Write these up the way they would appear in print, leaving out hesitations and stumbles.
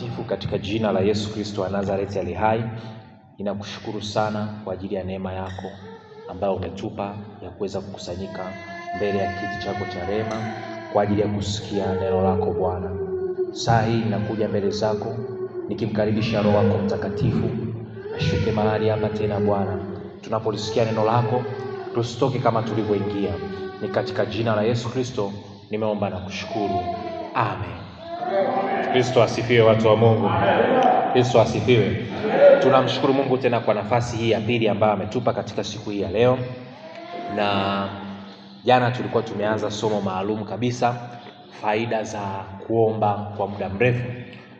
mtakatifu katika jina la Yesu Kristo wa Nazareti aliye hai, ninakushukuru sana kwa ajili ya neema yako ambayo umetupa ya kuweza kukusanyika mbele ya kiti chako cha rehema kwa ajili ya kusikia neno lako Bwana. Saa hii ninakuja mbele zako nikimkaribisha Roho wako Mtakatifu ashuke mahali hapa tena Bwana. Tunapolisikia neno lako tusitoke kama tulivyoingia. Ni katika jina la Yesu Kristo nimeomba na kushukuru. Amen. Kristo asifiwe, watu wa Mungu. Kristo asifiwe. Tunamshukuru Mungu tena kwa nafasi hii ya pili ambayo ametupa katika siku hii ya leo. Na jana tulikuwa tumeanza somo maalum kabisa, faida za kuomba kwa muda mrefu.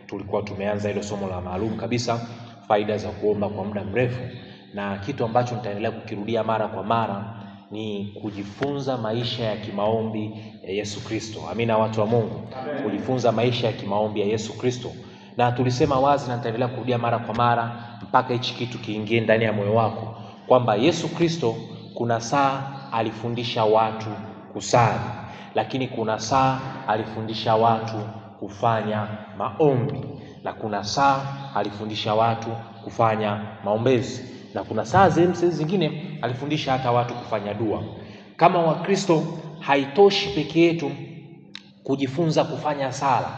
Tulikuwa tumeanza hilo somo la maalum kabisa, faida za kuomba kwa muda mrefu. Na kitu ambacho nitaendelea kukirudia mara kwa mara ni kujifunza maisha ya kimaombi ya Yesu Kristo. Amina, watu wa Mungu. Kujifunza maisha ya kimaombi ya Yesu Kristo. Na tulisema wazi na nitaendelea kurudia mara kwa mara mpaka hichi kitu kiingie ndani ya moyo wako, kwamba Yesu Kristo kuna saa alifundisha watu kusali, lakini kuna saa alifundisha watu kufanya maombi, na kuna saa alifundisha watu kufanya maombezi, na kuna saa zingine alifundisha hata watu kufanya dua. Kama Wakristo haitoshi peke yetu kujifunza kufanya sala.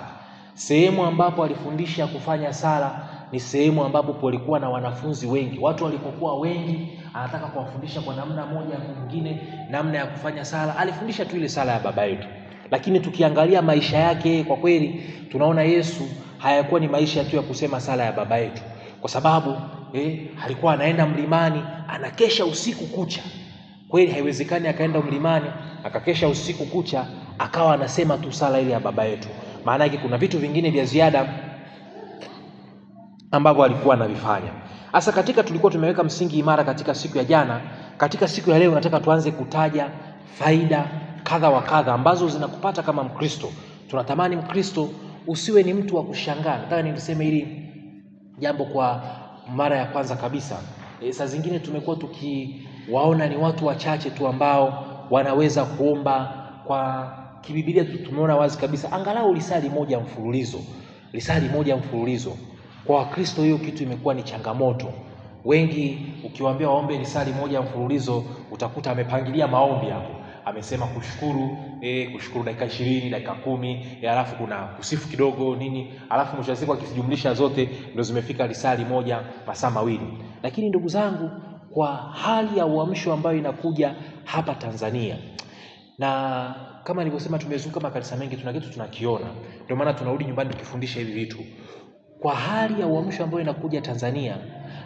Sehemu ambapo alifundisha kufanya sala ni sehemu ambapo palikuwa na wanafunzi wengi. Watu walipokuwa wengi, anataka kuwafundisha kwa namna moja au nyingine namna ya kufanya sala. Alifundisha tu ile sala ya Baba yetu. Lakini tukiangalia maisha yake, kwa kweli tunaona Yesu hayakuwa ni maisha tu ya kusema sala ya Baba yetu. Kwa sababu alikuwa anaenda mlimani, anakesha usiku kucha. Kweli haiwezekani akaenda mlimani akakesha usiku kucha akawa anasema tu sala ile ya Baba yetu. Maana yake kuna vitu vingine vya ziada ambavyo alikuwa anavifanya. Hasa katika tulikuwa tumeweka msingi imara katika siku ya jana. Katika siku ya leo nataka tuanze kutaja faida kadha wa kadha ambazo zinakupata kama Mkristo. Tunatamani Mkristo usiwe ni mtu wa kushangaa. Nataka niliseme hili jambo kwa mara ya kwanza kabisa. Saa zingine tumekuwa tukiwaona ni watu wachache tu ambao wanaweza kuomba kwa kibiblia. Tumeona wazi kabisa angalau lisali moja mfululizo. Kwa Wakristo hiyo kitu imekuwa ni changamoto. Wengi ukiwaambia waombe lisali moja mfululizo, utakuta amepangilia maombi hapo. Amesema kushukuru dakika 20, dakika 10, alafu kuna kusifu kidogo nini, alafu mwisho wa siku akijumlisha zote ndio zimefika lisali moja masaa mawili. Lakini ndugu zangu, kwa hali ya uamsho ambayo inakuja hapa Tanzania, na kama nilivyosema tumezunguka makanisa mengi, tuna kitu tunakiona, ndio maana tunarudi nyumbani tukifundisha hivi vitu. Kwa hali ya uamsho ambayo inakuja Tanzania,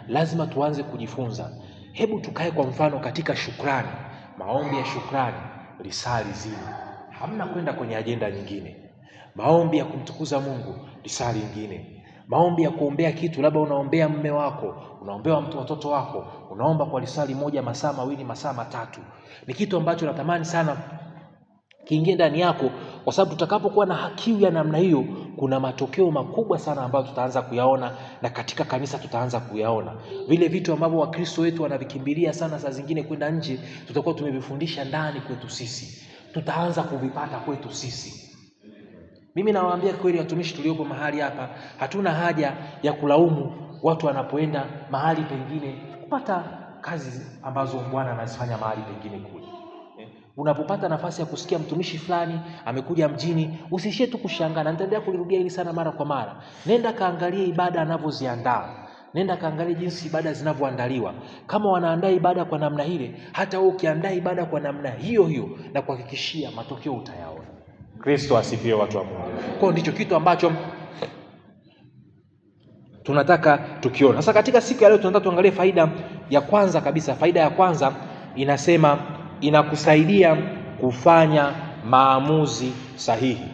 lazima tuanze kujifunza. Hebu tukae kwa mfano katika shukrani, maombi ya shukrani, lisali zima. Hamna kwenda kwenye ajenda nyingine. Maombi ya kumtukuza Mungu, lisali nyingine. Maombi ya kuombea kitu, labda unaombea mume wako, unaombea watoto wako, unaomba kwa lisali moja masaa mawili, masaa matatu. Ni kitu ambacho natamani sana kiingie ndani yako, kwa sababu tutakapokuwa na kiu ya namna hiyo, kuna matokeo makubwa sana ambayo tutaanza kuyaona, na katika kanisa tutaanza kuyaona. Vile vitu ambavyo Wakristo wetu wanavikimbilia sana saa zingine kwenda nje, tutakuwa tumevifundisha ndani kwetu sisi. Tutaanza kuvipata kwetu sisi. Mimi nawaambia kweli watumishi tuliopo mahali hapa, hatuna haja ya kulaumu watu wanapoenda mahali pengine kupata kazi ambazo Bwana anazifanya mahali pengine kule. Unapopata nafasi ya kusikia mtumishi fulani amekuja mjini, usishie tu kushangaa. Na nitaendelea kulirudia hili sana mara kwa mara. Nenda kaangalie ibada anavyoziandaa. Nenda kaangalie jinsi ibada zinavyoandaliwa. Kama wanaandaa ibada kwa namna ile, hata wewe ukiandaa ibada kwa namna hiyo, na kuhakikishia matokeo utayaona. Kristo asifiwe, watu wa Mungu. Kwa ndicho kitu ambacho tunataka tukiona. Sasa katika siku ya leo tunataka tuangalie faida ya kwanza kabisa. Faida ya kwanza inasema inakusaidia kufanya maamuzi sahihi.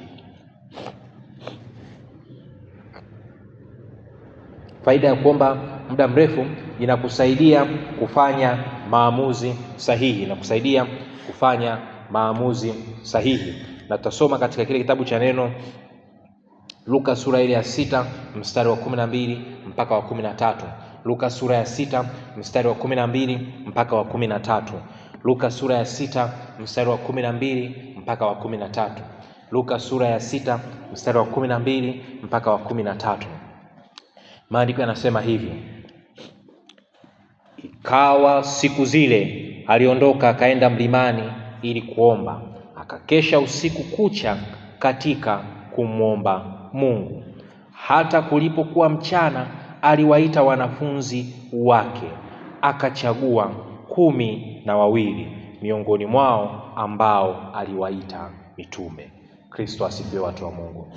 Faida ya kuomba muda mrefu inakusaidia kufanya maamuzi sahihi. Inakusaidia kufanya maamuzi sahihi. Na tutasoma katika kile kitabu cha neno Luka sura ile ya 6 mstari wa 12 mpaka wa 13. Luka sura ya 6 mstari wa 12 mpaka wa 13. Luka sura ya 6 mstari wa 12 mpaka wa 13. Luka sura ya 6 mstari wa 12 mpaka wa 13. Maandiko yanasema hivi: ikawa siku zile aliondoka akaenda mlimani ili kuomba, akakesha usiku kucha katika kumwomba Mungu. Hata kulipokuwa mchana, aliwaita wanafunzi wake, akachagua 12 miongoni mwao ambao aliwaita mitume. Kristo asifiwe, watu wa Mungu.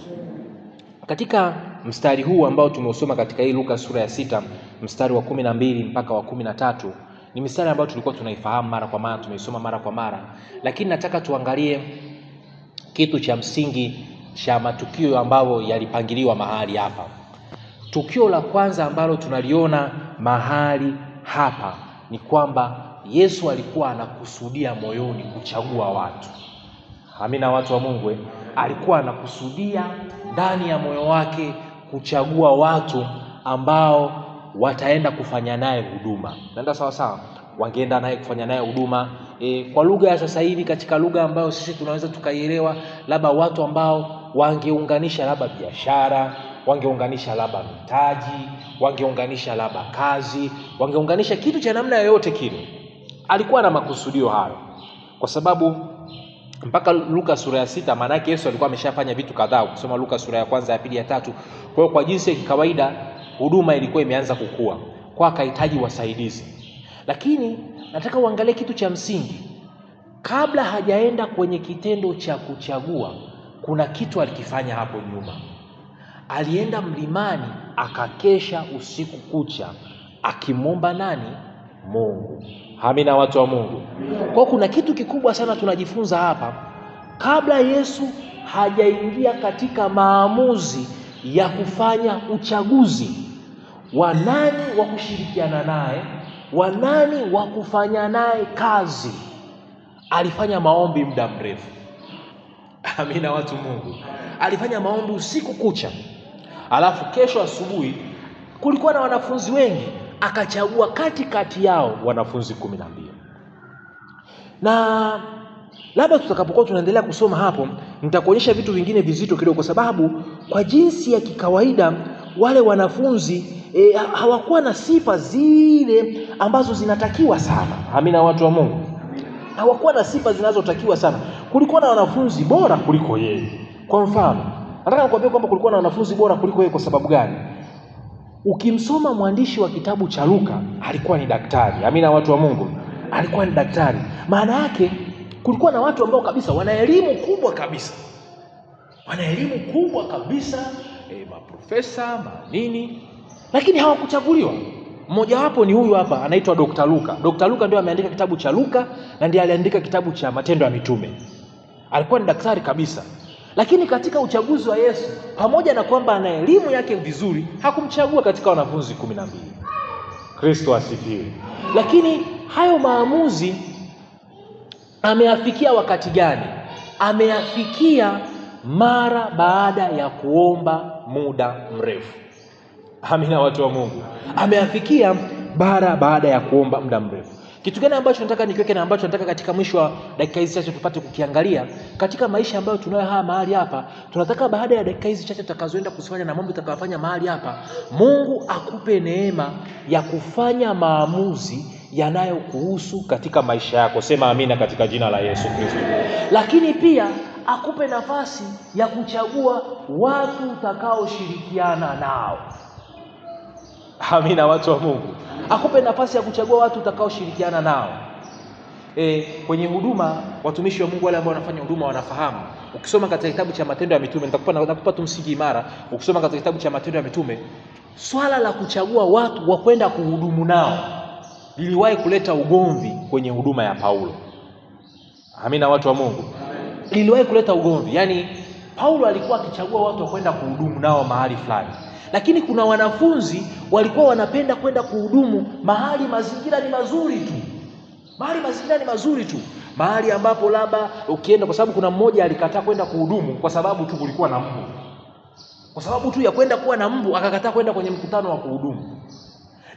Katika mstari huu ambao tumeusoma katika hii Luka sura ya 6 mstari wa 12 mpaka wa 13, ni mstari ambao tulikuwa tunaifahamu mara kwa mara, tumeisoma mara kwa mara, lakini nataka tuangalie kitu cha msingi cha matukio ambayo yalipangiliwa mahali hapa. Tukio la kwanza ambalo tunaliona mahali hapa ni kwamba Yesu alikuwa anakusudia moyoni kuchagua watu. Amina, watu wa Mungu. Alikuwa anakusudia ndani ya moyo wake kuchagua watu ambao wataenda kufanya naye huduma. Naenda sawa sawa, wangeenda naye kufanya naye huduma. Kwa lugha ya sasa hivi, katika lugha ambayo sisi tunaweza tukaielewa, labda watu ambao wangeunganisha labda biashara, wangeunganisha labda mitaji, wangeunganisha labda kazi, wangeunganisha kitu cha namna yoyote kile. Alikuwa na makusudio hayo, kwa sababu mpaka Luka sura ya 6 maana yake Yesu alikuwa ameshafanya vitu kadhaa. Ukisoma Luka sura ya 1, ya 2, ya 3, kwa hiyo kwa jinsi ya kawaida huduma ilikuwa imeanza kukua, kwa akahitaji wasaidizi. Lakini nataka uangalie kitu cha msingi. Kabla hajaenda kwenye kitendo cha kuchagua, kuna kitu alikifanya hapo nyuma. Alienda mlimani akakesha usiku kucha akimwomba nani? Mungu. Amina, watu wa Mungu. Kwa kuna kitu kikubwa sana tunajifunza hapa. Kabla Yesu hajaingia katika maamuzi ya kufanya uchaguzi wa nani wa kushirikiana naye, wa nani wa kufanya naye kazi, alifanya maombi muda mrefu. Amina, watu Mungu. Alifanya maombi usiku kucha. Alafu kesho asubuhi kulikuwa na wanafunzi wengi, akachagua katikati yao wanafunzi 12. Na labda tutakapokuwa tunaendelea kusoma hapo, nitakuonyesha vitu vingine vizito kidogo, kwa sababu kwa jinsi ya kikawaida wale wanafunzi hawakuwa na sifa zile ambazo zinatakiwa sana. Amina, watu wa Mungu. Hawakuwa na sifa zinazotakiwa sana. Kulikuwa na wanafunzi bora kuliko yeye. Kwa mfano, nataka nikwambie kwamba kulikuwa na wanafunzi bora kuliko yeye. Kwa sababu gani? Ukimsoma mwandishi wa kitabu cha Luka, alikuwa ni daktari. Amina, watu wa Mungu. Alikuwa ni daktari. Maana yake kulikuwa na watu ambao kabisa wana elimu kubwa kabisa. Wana elimu kubwa kabisa, maprofesa, manini, lakini hawakuchaguliwa. Mmoja wapo ni huyu hapa, anaitwa Dr. Luka. Dr. Luka ndio ameandika kitabu cha Luka na ndiye aliandika kitabu cha Matendo ya Mitume. Alikuwa ni daktari kabisa. Lakini katika uchaguzi wa Yesu, pamoja na kwamba ana elimu yake vizuri, hakumchagua katika wanafunzi 12. Kristo asifiwe. Lakini hayo maamuzi ameyafikia wakati gani? Ameyafikia mara baada ya kuomba muda mrefu. Amina, watu wa Mungu. Ameyafikia mara baada ya kuomba muda mrefu. Kitu gani ambacho nataka nikiweke na ambacho nataka katika mwisho wa dakika hizi chache tupate kukiangalia katika maisha ambayo tunayo haya mahali hapa? Tunataka baada ya dakika hizi chache tutakazoenda kufanya na mambo tutakayofanya mahali hapa, Mungu akupe neema ya kufanya maamuzi yanayokuhusu katika maisha yako. Sema amina katika jina la Yesu Kristo. Lakini pia akupe nafasi ya kuchagua watu utakaoshirikiana nao. Amina, watu wa Mungu. Akupe nafasi ya kuchagua watu utakaoshirikiana nao. Kwenye huduma, watumishi wa Mungu wale ambao wanafanya huduma wanafahamu. Ukisoma katika kitabu cha Matendo ya Mitume, nakupa tu msingi imara. Ukisoma katika kitabu cha Matendo ya Mitume, swala la kuchagua watu wa kwenda kuhudumu nao liliwahi kuleta ugomvi kwenye huduma ya Paulo. Amina, watu wa Mungu. Liliwahi kuleta ugomvi. Yaani Paulo alikuwa akichagua watu wa kwenda kuhudumu nao mahali fulani, lakini kuna wanafunzi walikuwa wanapenda kwenda kuhudumu mahali mazingira ni mazuri tu. Mahali mazingira ni mazuri tu. Mahali ambapo labda ukienda, kwa sababu kuna mmoja alikataa kwenda kuhudumu kwa sababu tu kulikuwa na mbu. Kwa sababu tu ya kwenda kuwa na mbu akakataa kwenda kwenye mkutano wa kuhudumu.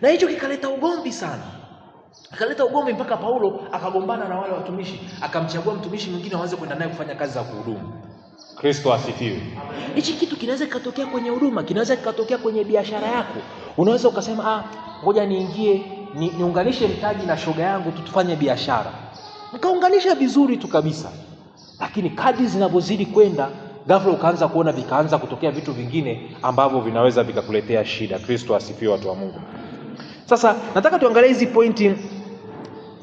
Na hicho kikaleta ugomvi sana. Akaleta ugomvi mpaka Paulo akagombana na wale watumishi, akamchagua mtumishi mwingine aanze kwenda naye kufanya kazi za kuhudumu. Kristo asifiwe. Hichi kitu kinaweza kikatokea kwenye huduma, kinaweza kikatokea kwenye biashara yako. Unaweza ukasema ngoja niunganishe mtaji na shoga yangu tufanye biashara. Nikaunganisha vizuri tu kabisa. Lakini kadri zinavyozidi kwenda, ghafla ukaanza kuona vikaanza kutokea vitu vingine ambavyo vinaweza vikakuletea shida. Kristo asifiwe, watu wa Mungu. Sasa nataka tuangalie hizi pointi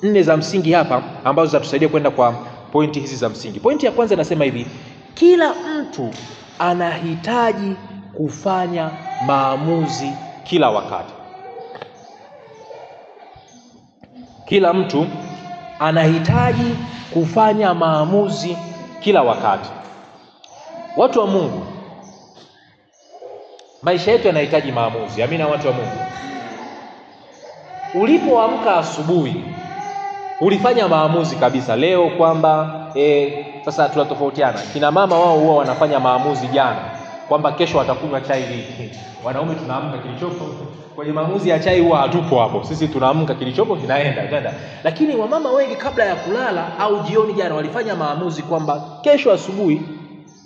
4 za msingi hapa ambazo zitatusaidia kwenda kwa pointi hizi za msingi. Pointi ya kwanza inasema hivi: kila mtu anahitaji kufanya maamuzi kila wakati. Kila mtu anahitaji kufanya maamuzi kila wakati. Watu wa Mungu, maisha yetu yanahitaji maamuzi. Amina, watu wa Mungu. Ulipoamka asubuhi ulifanya maamuzi kabisa leo kwamba sasa tunatofautiana. Kina mama wao huwa wanafanya maamuzi jana kwamba kesho watakunywa chai hii. Wanaume tunaamka kilichopo kwenye maamuzi ya chai huwa hatupo hapo. Sisi tunaamka kilichopo kinaenda. Lakini wamama wengi kabla ya kulala au jioni jana walifanya maamuzi kwamba kesho asubuhi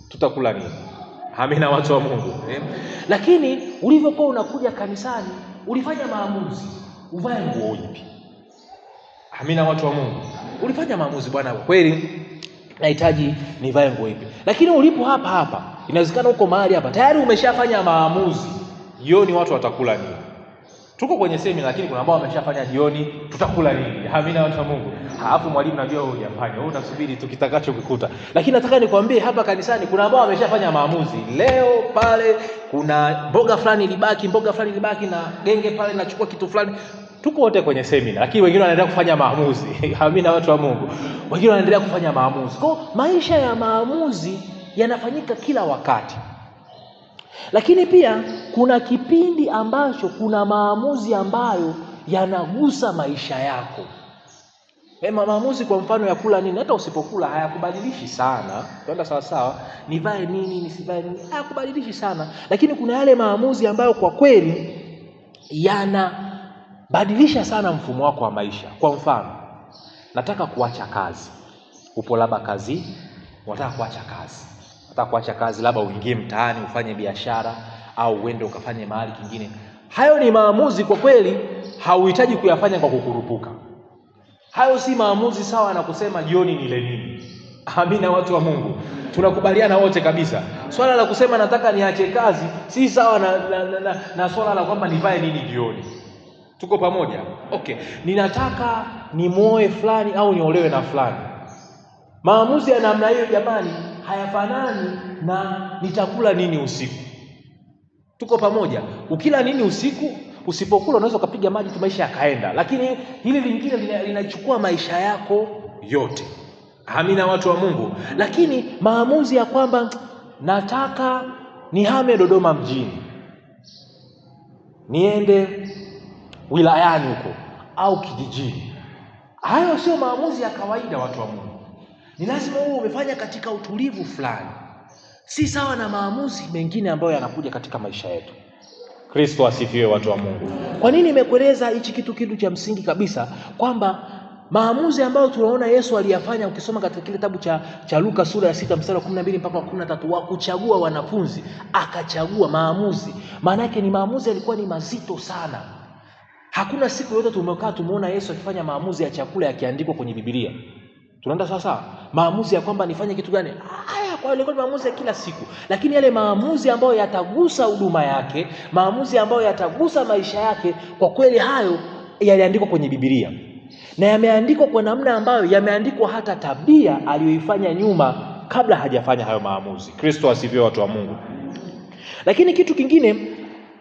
tutakula nini. Amina, watu wa Mungu. Lakini ulivyokuwa unakuja kanisani ulifanya maamuzi uvae nguo ipi. Amina, watu wa Mungu. Ulifanya maamuzi, bwana kweli nahitaji nivae nguo ipi. Lakini ulipo hapa inawezekana uko mahali hapa tayari umeshafanya maamuzi jioni watu watakula nini. Tuko kwenye semina lakini kuna ambao wameshafanya jioni tutakula nini. Amina, watu wa Mungu. Halafu mwalimu najua wewe hujafanya. Wewe unasubiri tu kitakacho kukuta. Lakini nataka nikwambie hapa kanisani kuna ambao wameshafanya maamuzi. Leo pale kuna mboga fulani ilibaki na genge pale nachukua kitu fulani. Tuko wote kwenye semina lakini wengine wanaendelea kufanya maamuzi. Amina, watu wa Mungu. Wengine wanaendelea kufanya maamuzi. Kwa maisha ya maamuzi yanafanyika kila wakati. Lakini pia kuna kipindi ambacho kuna maamuzi ambayo yanagusa maisha yako. Maamuzi kwa mfano ya kula nini, hata usipokula hayakubadilishi sana. Twenda sawa sawa, nivae nini, nisivae nini, hayakubadilishi sana. Lakini kuna yale maamuzi ambayo kwa kweli yanabadilisha sana mfumo wako wa maisha. Kwa mfano, nataka kuacha kazi. Upo labda kazi, unataka kuacha kazi, labda uingie mtaani ufanye biashara au uende ukafanye mahali kingine. Hayo ni maamuzi kwa kweli hauhitaji kuyafanya kwa kukurupuka. Hayo si maamuzi sawa na kusema jioni nile nini. Amina, watu wa Mungu. Tunakubaliana wote kabisa. Swala la kusema nataka niache kazi si sawa na swala la kwamba nivae nini jioni. Tuko pamoja? Okay. Ninataka nimuoe fulani au niolewe na fulani. Maamuzi ya namna hiyo jamani hayafanani na nitakula nini usiku. Tuko pamoja? Ukila nini usiku, usipokula unaweza kupiga maji tu maisha yakaenda. Lakini hili lingine linachukua maisha yako yote. Amina, watu wa Mungu. Lakini maamuzi ya kwamba nataka nihame Dodoma mjini, niende wilayani huko au kijijini. Hayo sio maamuzi ya kawaida, watu wa Mungu. Ni lazima uwe umefanya katika utulivu fulani. Si sawa na maamuzi mengine ambayo yanakuja katika maisha yetu. Kristo asifiwe, watu wa Mungu. Kwa nini nimekueleza hichi kitu cha msingi kabisa kwamba maamuzi ambayo tunaona Yesu aliyafanya, ukisoma katika kile kitabu cha Luka sura ya 6 mstari wa 12 mpaka 13, wa kuchagua wanafunzi, akachagua maamuzi. Maana yake ni maamuzi yalikuwa ni mazito sana. Hakuna siku yote tumeona Yesu akifanya maamuzi ya chakula yakiandikwa kwenye Biblia. Tunaenda sawa. Maamuzi ya kwamba nifanye kitu gani? Haya kwa ile maamuzi ya kila siku. Lakini yale maamuzi ambayo yatagusa huduma yake, maamuzi ambayo yatagusa maisha yake, kwa kweli hayo yaliandikwa kwenye Biblia. Na yameandikwa kwa namna ambayo yameandikwa hata tabia aliyoifanya nyuma kabla hajafanya hayo maamuzi. Kristo asifiwe, watu wa Mungu. Lakini kitu kingine,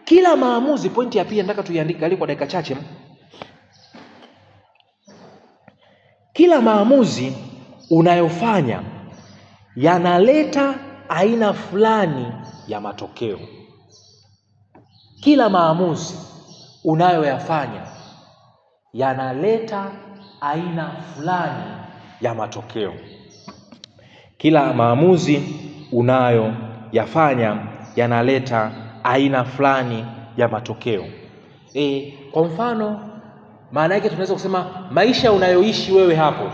kila maamuzi, pointi ya pili nataka tuiandike kwa dakika chache. Kila maamuzi unayofanya yanaleta aina fulani ya matokeo. Kila maamuzi unayoyafanya yanaleta aina fulani ya matokeo. Kila maamuzi unayoyafanya yanaleta aina fulani ya matokeo. Kwa mfano, maana yake tunaweza kusema maisha unayoishi wewe hapo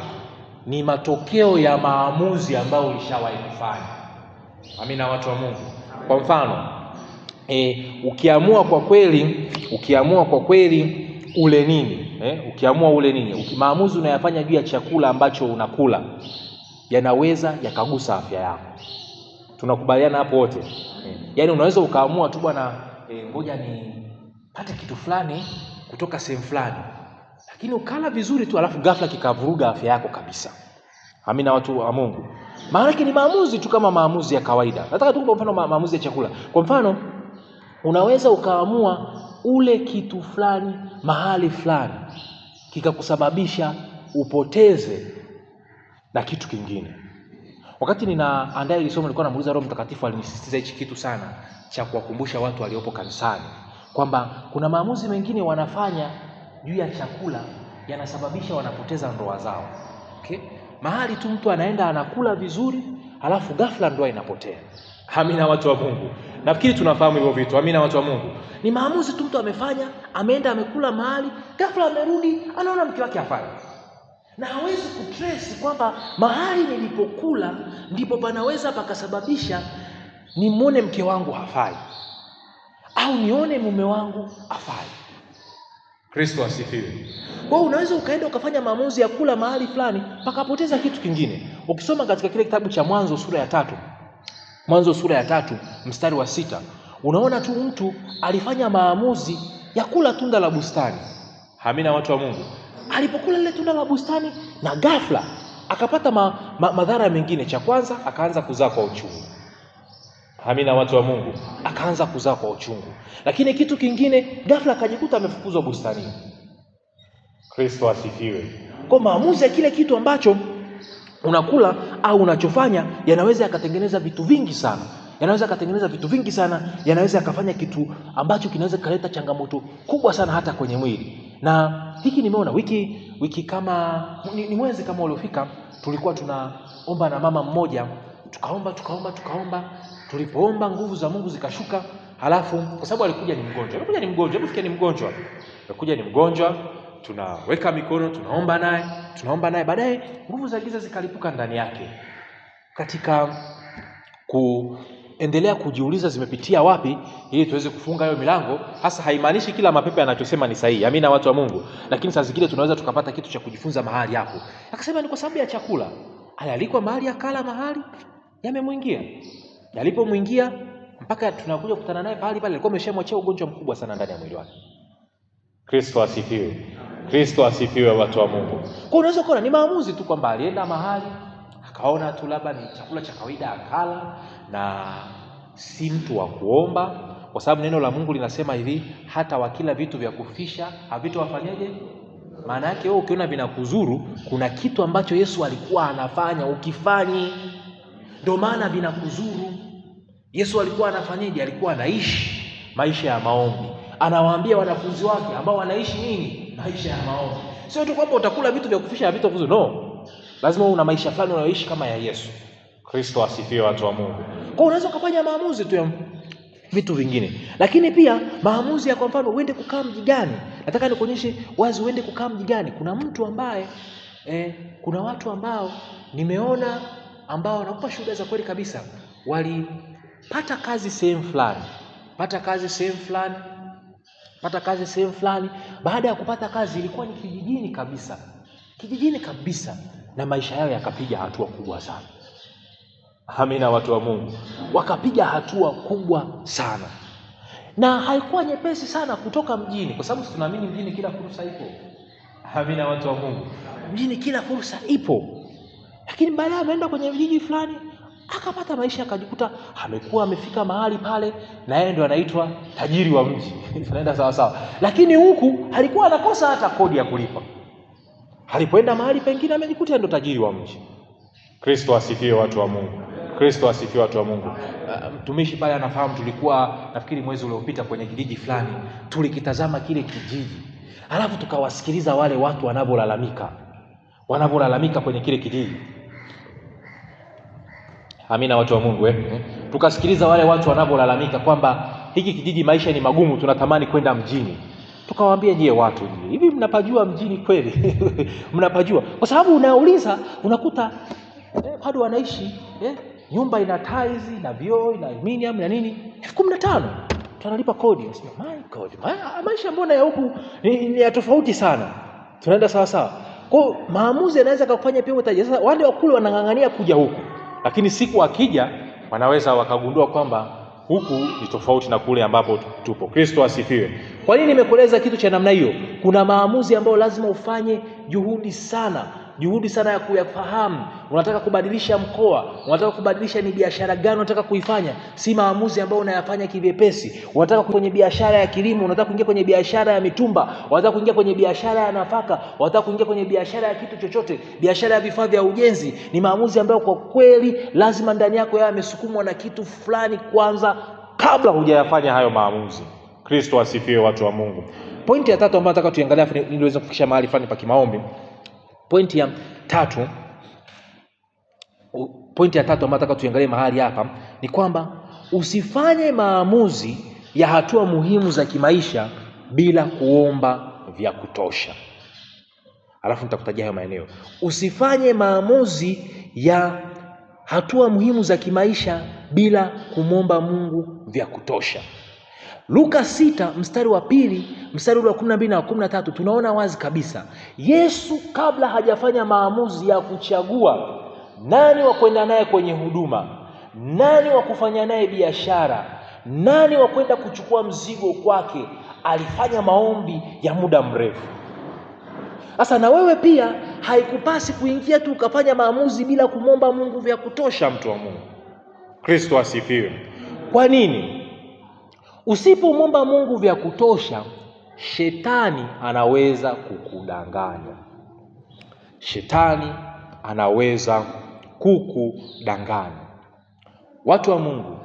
ni matokeo ya maamuzi ambayo ulishawahi kufanya. Amina, watu wa Mungu. Kwa mfano, ukiamua kwa kweli ukiamua kwa kweli ule nini, ukiamua ule nini, maamuzi unayafanya juu ya chakula ambacho unakula yanaweza yakagusa afya yako. Tunakubaliana hapo wote? Yaani unaweza ukaamua tu bwana, ngoja nipate kitu fulani kutoka sehemu fulani, lakini ukala vizuri tu alafu ghafla kikavuruga afya yako kabisa. Amina watu wa Mungu. Maana yake ni maamuzi tu kama maamuzi ya kawaida. Nataka tu kwa mfano maamuzi ya chakula. Kwa mfano unaweza ukaamua ule kitu fulani mahali fulani kikakusababisha upoteze na kitu kingine. Wakati ninaandaa hili somo nilikuwa namuuliza Roho Mtakatifu, alinisisitiza hichi kitu sana cha kuwakumbusha watu waliopo kanisani kwamba kuna maamuzi mengine wanafanya juu ya chakula yanasababisha wanapoteza ndoa zao. Okay? Mahali tu mtu anaenda anakula vizuri alafu ghafla ndoa inapotea. Amina watu wa Mungu. Nafikiri tunafahamu hivyo vitu. Amina watu wa Mungu. Ni maamuzi tu mtu amefanya, ameenda amekula mahali, ghafla amerudi anaona mke wake hafai. Na hawezi kutrace kwamba mahali nilipokula ndipo panaweza pakasababisha nimuone mke wangu hafai au nione mume wangu hafai. Kristo asifiwe. Kwa hiyo unaweza ukaenda ukafanya maamuzi ya kula mahali fulani pakapoteza kitu kingine. Ukisoma katika kile kitabu cha Mwanzo sura ya 3, Mwanzo sura ya 3 mstari wa 6, unaona tu mtu alifanya maamuzi ya kula tunda la bustani. Amina watu wa Mungu. Alipokula lile tunda la bustani na ghafla akapata madhara mengine. Cha kwanza akaanza kuzaa kwa uchungu. Amina watu wa Mungu. Akaanza kuzaa kwa uchungu. Lakini kitu kingine ghafla akajikuta amefukuzwa bustanini. Kristo asifiwe. Kwa maamuzi ya kile kitu ambacho unakula au unachofanya yanaweza yakatengeneza vitu vingi sana. Yanaweza yakafanya kitu ambacho kinaweza kuleta changamoto kubwa sana hata kwenye mwili. Na hiki nimeona wiki kama ni mwezi kama uliofika, tulikuwa tunaomba na mama mmoja, tukaomba. Tulipoomba nguvu za Mungu zikashuka. Halafu kwa sababu alikuja ni mgonjwa, tunaweka mikono, tunaomba naye, baadaye nguvu za giza zikalipuka ndani yake. Katika kuendelea kujiuliza zimepitia wapi ili tuweze kufunga hiyo milango, hasa haimaanishi kila mapepe anachosema ni sahihi. Amina watu wa Mungu. Lakini saa zingine tunaweza tukapata kitu cha kujifunza mahali hapo. Akasema ni kwa sababu ya chakula. Alialikwa mahali, akala mahali, yamemwingia. Yalipomwingia mpaka tunakuja kukutana naye pale alikuwa ameshamwachia ugonjwa mkubwa sana ndani ya mwili wake. Kristo asifiwe watu wa Mungu. Kwa unaweza kuona ni maamuzi tu kwamba alienda mahali akaona tu labda ni chakula cha kawaida akala, na si mtu wa kuomba, kwa sababu neno la Mungu linasema hivi, hata wakila vitu vya kufisha havitowafanyaje? Maana yake wewe ukiona vinakuzuru, kuna kitu ambacho Yesu alikuwa anafanya ukifanyi, ndio maana vinakuzuru. Yesu alikuwa anafanyaje? Alikuwa anaishi maisha ya maombi. Anawaambia wanafunzi wake ambao wanaishi nini? Maisha ya maombi. Sio tu kwamba utakula vitu vya kufisha havitokuzuru, no. Lazima una maisha fulani unayoishi kama ya Yesu. Kristo asifiwe watu wa Mungu. Kwa unaweza kufanya maamuzi tu ya vitu vingine. Lakini pia maamuzi ya kwa mfano uende kukaa mji gani. Nataka nikuonyeshe wazi uende kukaa mji gani. Kuna mtu ambaye kuna watu ambao nimeona ambao nakupa shuhuda za kweli kabisa. Walipata kazi sehemu fulani. Baada ya kupata kazi ilikuwa ni kijijini kabisa. Na maisha yao yakapiga hatua kubwa sana. Amina watu wa Mungu. Wakapiga hatua kubwa sana. Na haikuwa nyepesi sana kutoka mjini, kwa sababu tunaamini mjini kila fursa ipo. Amina watu wa Mungu. Mjini kila fursa ipo. Lakini baadaye ameenda kwenye vijiji fulani, akapata maisha, akajikuta amefika mahali pale na yeye ndio anaitwa tajiri wa mji. Tunaenda sawa. Lakini huku alikuwa anakosa hata kodi ya kulipa. Alipoenda mahali pengine amejikuta ndo tajiri wa mji. Kristo asifiwe watu wa Mungu. Mtumishi pale anafahamu, tulikuwa nafikiri mwezi uliopita kwenye kijiji fulani, tulikitazama kile kijiji. Alafu tukawasikiliza wale watu wanavyolalamika kwenye kile kijiji. Amina watu wa Mungu. Tukasikiliza wale watu wanavyolalamika kwamba hiki kijiji maisha ni magumu, tunatamani kwenda mjini. Tukawaambia, je, watu hivi mnapajua mjini kweli? Mnapajua? Kwa sababu unauliza unakuta bado wanaishi nyumba ina tiles na vioo na aluminium na nini 15,000. tunalipa kodi. Nasema my God, maisha mbona ya huku ni ya tofauti sana. Tunaenda sawa sawa. Kwa maamuzi yanaweza kufanya pia utaje. Sasa wale wakule wanangangania kuja huku, lakini siku akija wanaweza wakagundua kwamba huku ni tofauti na kule ambapo tupo. Kristo asifiwe. Kwa nini nimekueleza kitu cha namna hiyo? Kuna maamuzi ambayo lazima ufanye juhudi sana ya kuyafahamu. Unataka kubadilisha mkoa, unataka kubadilisha ni biashara gani unataka kuifanya. Si maamuzi ambayo unayafanya kivyepesi. Unataka kwenye biashara ya kilimo, unataka kuingia kwenye biashara ya mitumba, unataka kuingia kwenye biashara ya nafaka, unataka kuingia kwenye biashara ya kitu chochote, biashara ya vifaa vya ujenzi. Ni maamuzi ambayo kwa kweli lazima ndani yako yawe yamesukumwa na kitu fulani kwanza kabla hujayafanya hayo maamuzi. Kristo asifiwe, watu wa Mungu. Pointi ya 3 ambayo nataka tuiangalie ili niweze kufikisha mahali fulani pa kimaombi. Pointi ya 3 ambayo nataka tuangalie mahali hapa ni kwamba usifanye maamuzi ya hatua muhimu za kimaisha bila kuomba vya kutosha. Alafu nitakutajia hayo maeneo. Usifanye maamuzi ya hatua muhimu za kimaisha bila kumwomba Mungu vya kutosha. Luka 6 mstari wa 2, mstari wa 12 na 13 tunaona wazi kabisa Yesu kabla hajafanya maamuzi ya kuchagua nani wa kwenda naye kwenye huduma, nani wa kufanya naye biashara, nani wa kwenda kuchukua mzigo kwake, alifanya maombi ya muda mrefu. Sasa na wewe pia haikupasi kuingia tu ukafanya maamuzi bila kumwomba Mungu vya kutosha, mtu wa Mungu. Kristo asifiwe. Kwa nini? Usipomwomba Mungu vya kutosha, shetani anaweza kukudanganya. Shetani anaweza kukudanganya. Watu wa Mungu,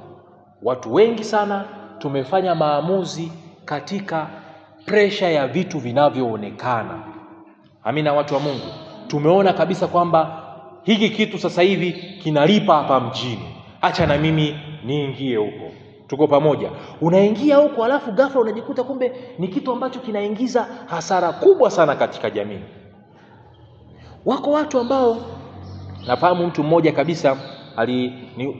watu wengi sana tumefanya maamuzi katika presha ya vitu vinavyoonekana. Amina, watu wa Mungu. Tumeona kabisa kwamba hiki kitu sasa hivi kinalipa hapa mjini, acha na mimi niingie huko. Tuko pamoja. Unaingia huko alafu ghafla unajikuta kumbe ni kitu ambacho kinaingiza hasara kubwa sana katika jamii. Wako watu ambao nafahamu, mtu mmoja kabisa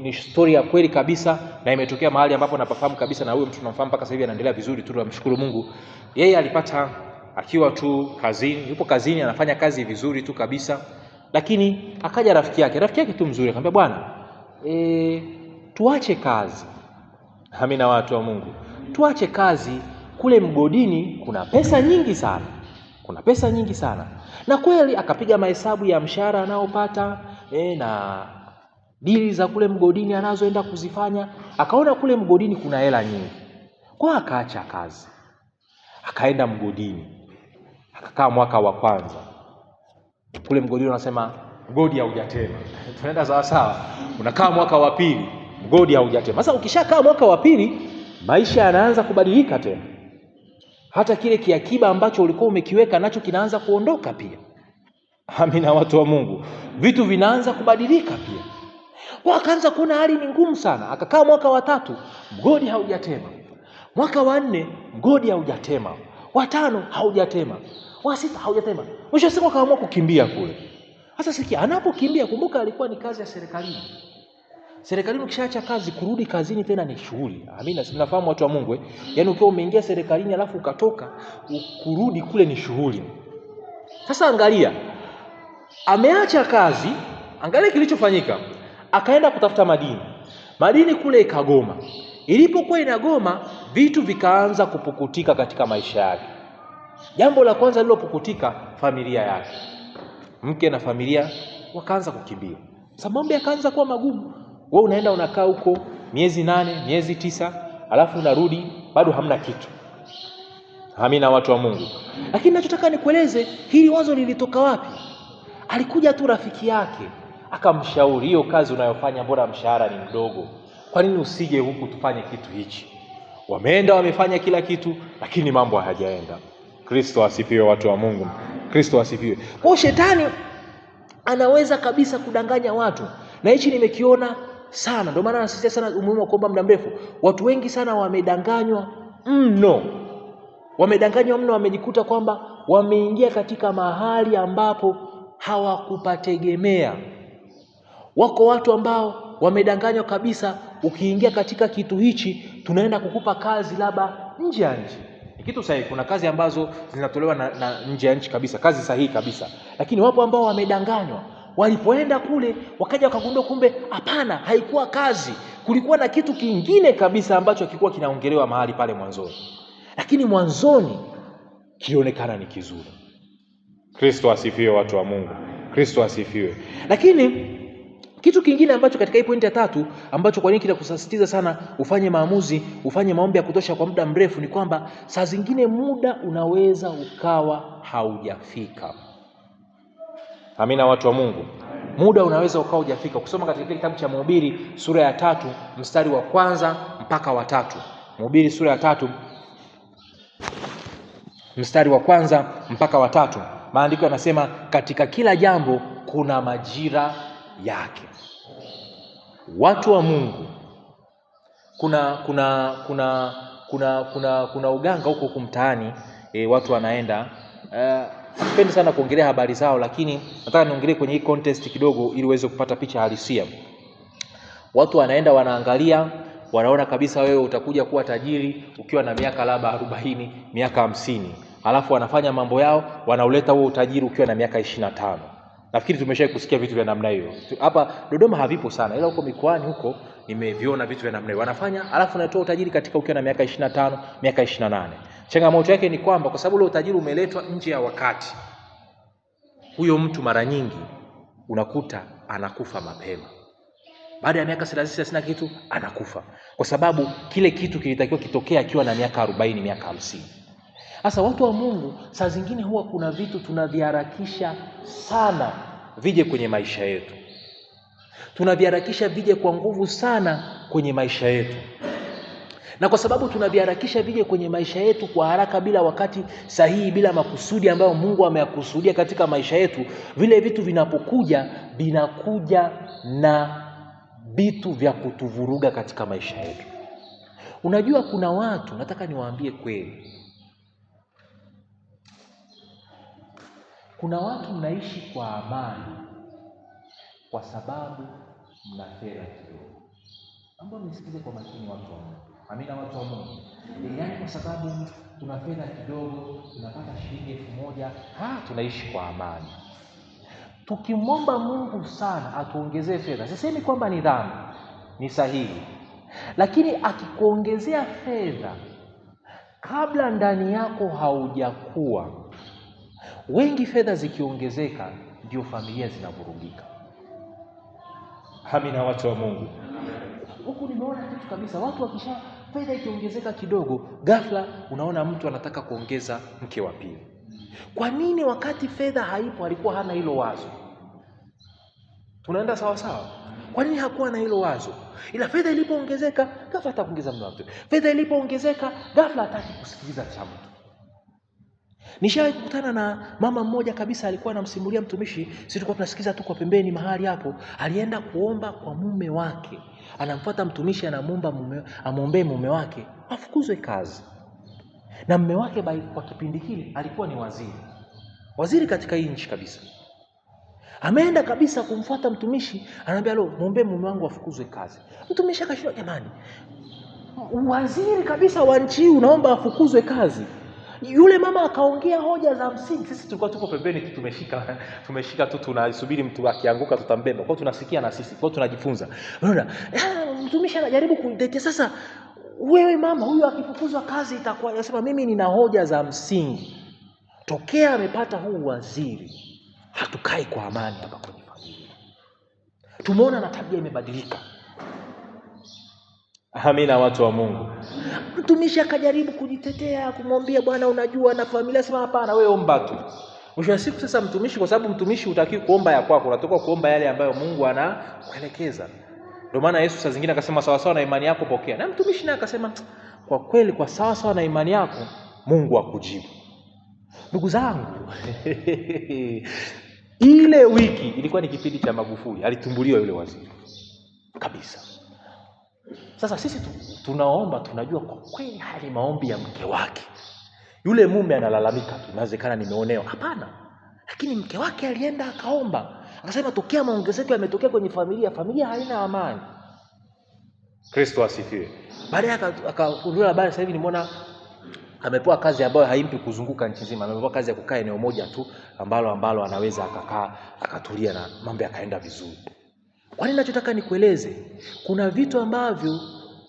ni story ya kweli kabisa na imetokea mahali ambapo napafahamu kabisa, na huyo mtu tunamfahamu mpaka sasa hivi anaendelea vizuri tu, tunamshukuru Mungu. Yeye alipata akiwa tu kazini, yupo kazini anafanya kazi vizuri tu kabisa, lakini akaja rafiki yake tu mzuri akamwambia, bwana tuache kazi. Amina, watu wa Mungu. Tuache kazi, kule mgodini kuna pesa nyingi sana. Na kweli akapiga mahesabu ya mshahara anaopata na dili za kule mgodini anazoenda kuzifanya, akaona kule mgodini kuna hela nyingi. Kwa akaacha kazi, akaenda mgodini, akakaa mwaka wa kwanza. Kule mgodini wanasema mgodi haujatema. Tunaenda sawa sawa. Unakaa mwaka wa pili, mgodi haujatema. Sasa ukishakaa mwaka wa pili, maisha yanaanza kubadilika tena. Hata kile kiakiba ambacho ulikuwa umekiweka nacho kinaanza kuondoka pia. Amina, watu wa Mungu. Vitu vinaanza kubadilika pia. Wakaanza kuona hali ni ngumu sana. Akakaa mwaka wa 3, mgodi haujatema. Mwaka wa 4, mgodi haujatema. Wa 5 haujatema. Wa 6 haujatema. Mwisho siku akaamua kukimbia kule. Sasa sikia, anapokimbia, kumbuka alikuwa ni kazi ya serikalini. Serikalini ukishaacha kazi, kurudi kazini tena ni shughuli. Amina, si mnafahamu watu wa Mungu? Yaani ukiwa umeingia serikalini alafu ukatoka, kurudi kule ni shughuli. Sasa angalia, ameacha kazi, angalia kilichofanyika. Akaenda kutafuta madini kule ikagoma. Ilipokuwa inagoma, vitu vikaanza kupukutika katika maisha yake. Jambo la kwanza lilopukutika, familia yake. Mke na familia wakaanza kukimbia. Sasa mambo yakaanza kuwa magumu. Wewe unaenda unakaa huko miezi 8, miezi 9, alafu unarudi bado hamna kitu. Amina, watu wa Mungu. Lakini nachotaka nikueleze, hili wazo lilitoka wapi? Alikuja tu rafiki yake, akamshauri, hiyo kazi unayofanya mbona mshahara ni mdogo? Kwa nini usije huku tufanye kitu hichi? Wameenda wamefanya kila kitu, lakini mambo hayajaenda. Kristo asifiwe, watu wa Mungu. Kristo asifiwe. Kwa shetani anaweza kabisa kudanganya watu. Na hichi nimekiona sana. Ndio maana nasisitiza sana umuhimu wa kuomba muda mrefu. Watu wengi sana wamedanganywa mno. Wamejikuta kwamba wameingia katika mahali ambapo hawakupategemea. Wako watu ambao wamedanganywa kabisa, ukiingia katika kitu hichi tunaenda kukupa kazi labda nje ya nchi. Ni kitu sahihi. Kuna kazi ambazo zinatolewa na nje ya nchi kabisa, kazi sahihi kabisa. Lakini wapo ambao wamedanganywa. Walipoenda kule wakaja wakagundua kumbe hapana, haikuwa kazi. Kulikuwa na kitu kingine kabisa ambacho kilikuwa kinaongelewa mahali pale mwanzoni. Lakini mwanzoni kilionekana ni kizuri. Kristo asifiwe, watu wa Mungu. Kristo asifiwe. Lakini kitu kingine ambacho katika hii pointi ya 3 ambacho kwa nini kinakusisitiza sana ufanye maamuzi, ufanye maombi ya kutosha kwa muda mrefu, ni kwamba saa zingine muda unaweza ukawa haujafika. Amina, watu wa Mungu. Muda unaweza ukawa hujafika. Kusoma katika kitabu cha Mhubiri sura ya 3 mstari wa 1 mpaka wa 3. Mhubiri sura ya 3 mstari wa 1 mpaka wa 3. Maandiko yanasema katika kila jambo kuna majira yake. Watu wa Mungu, kuna uganga huko mtaani, watu wanaenda, sipendi sana kuongelea habari zao, lakini nataka niongelee kwenye hii context kidogo ili uweze kupata picha halisia. Watu wanaenda wanaangalia, wanaona kabisa wewe utakuja kuwa tajiri ukiwa na miaka labda 40, miaka 50. Alafu wanafanya mambo yao, wanauleta huo utajiri ukiwa na miaka 25. Nafikiri tumeshawahi kusikia vitu vya namna hiyo. Hapa Dodoma havipo sana, ila huko mikoani huko nimeviona vitu vya namna hiyo. Wanafanya alafu wanatoa utajiri katika ukiwa na miaka 25, miaka 28. Changamoto yake ni kwamba kwa sababu ule utajiri umeletwa nje ya wakati, huyo mtu mara nyingi unakuta anakufa mapema. Baada ya miaka 30 kitu anakufa. Kwa sababu kile kitu kilitakiwa kitokea akiwa na miaka 40, miaka 50. Sasa watu wa Mungu, saa zingine huwa kuna vitu tunaviharakisha sana vije kwenye maisha yetu. Tunaviharakisha vije kwa nguvu sana kwenye maisha yetu. Na kwa sababu tunaviharakisha vije kwenye maisha yetu kwa haraka, bila wakati sahihi, bila makusudi ambayo Mungu ameyakusudia katika maisha yetu, vile vitu vinapokuja, vinakuja na vitu vya kutuvuruga katika maisha yetu. Unajua kuna watu, nataka niwaambie kweli, kuna watu mnaishi kwa amani kwa sababu mna fedha kidogo. Ambao mnisikize kwa makini, watu wa Mungu. Amina, watu wa Mungu. Yaani kwa sababu tuna fedha kidogo, tunapata shilingi 1000, tunaishi kwa amani. Tukimwomba Mungu sana atuongezee fedha, sisemi kwamba ni dhambi, ni sahihi. Lakini akikuongezea fedha kabla ndani yako haujakuwa, wengi fedha zikiongezeka ndio familia zinavurugika. Amina, watu wa Mungu. Huku nimeona kitu kabisa, watu wakisha fedha ikiongezeka kidogo, ghafla unaona mtu anataka kuongeza mke wa pili. Kwa nini? Wakati fedha haipo alikuwa hana hilo wazo. Tunaenda sawa sawa. Kwa nini hakuwa na hilo wazo? Ila fedha ilipoongezeka ghafla atakuongeza mke wa pili. Fedha ilipoongezeka ghafla hataki kusikiliza cha mtu. Nishawahi kukutana na mama mmoja kabisa, alikuwa anamsimulia mtumishi, sisi tulikuwa tunasikiza tu kwa pembeni mahali hapo. Alienda kuomba kwa mume wake. Anamfuata mtumishi, anamuomba amwombee mume wake afukuzwe kazi. Na mume wake kwa kipindi hili alikuwa ni waziri katika hii nchi kabisa. Ameenda kabisa kumfuata mtumishi, anamwambia muombe mume wangu afukuzwe kazi. Mtumishi akashindwa, jamani, waziri kabisa wa nchi unaomba afukuzwe kazi? Yule mama akaongea hoja za msingi. Sisi tulikuwa tuko pembeni tu, tumeshika tu, tunasubiri mtu akianguka tutambeba. Kwa tunasikia na sisi, kwa tunajifunza. Unaona? Mtumishi anajaribu kuitetea. Sasa wewe mama, huyu akifukuzwa kazi itakuwa, anasema mimi nina hoja za msingi. Tokea amepata huu waziri, hatukai kwa amani hapa kwenye familia. Tumeona na tabia imebadilika. Amina, watu wa Mungu. Mtumishi akajaribu kujitetea, kumwambia bwana, unajua na familia. Sema hapana, wewe omba tu. Mwisho wa siku sasa mtumishi, kwa sababu mtumishi hutaki kuomba ya kwako, unatoka kuomba yale ambayo Mungu anakuelekeza. Ndio maana Yesu saa zingine akasema sawa sawa na imani yako pokea. Na mtumishi naye akasema kwa kweli, kwa sawa sawa na imani yako Mungu akujibu. Ndugu zangu, ile wiki ilikuwa ni kipindi cha Magufuli, alitumbuliwa yule waziri kabisa. Sasa sisi tunaomba, tunajua kwa kweli hali maombi ya mke wake. Yule mume analalamika tu, inawezekana nimeonewa. Hapana. Lakini mke wake alienda akaomba. Akasema tokea maongezeko yametokea kwenye familia haina amani. Kristo asifiwe. Baadaye akaulizwa habari, sasa hivi nimeona amepewa kazi ambayo haimpi kuzunguka nchi nzima. Amepewa kazi ya kukaa eneo moja tu ambalo anaweza akakaa akatulia na mambo yakaenda vizuri. Kwa nini nachotaka nikueleze? Kuna vitu ambavyo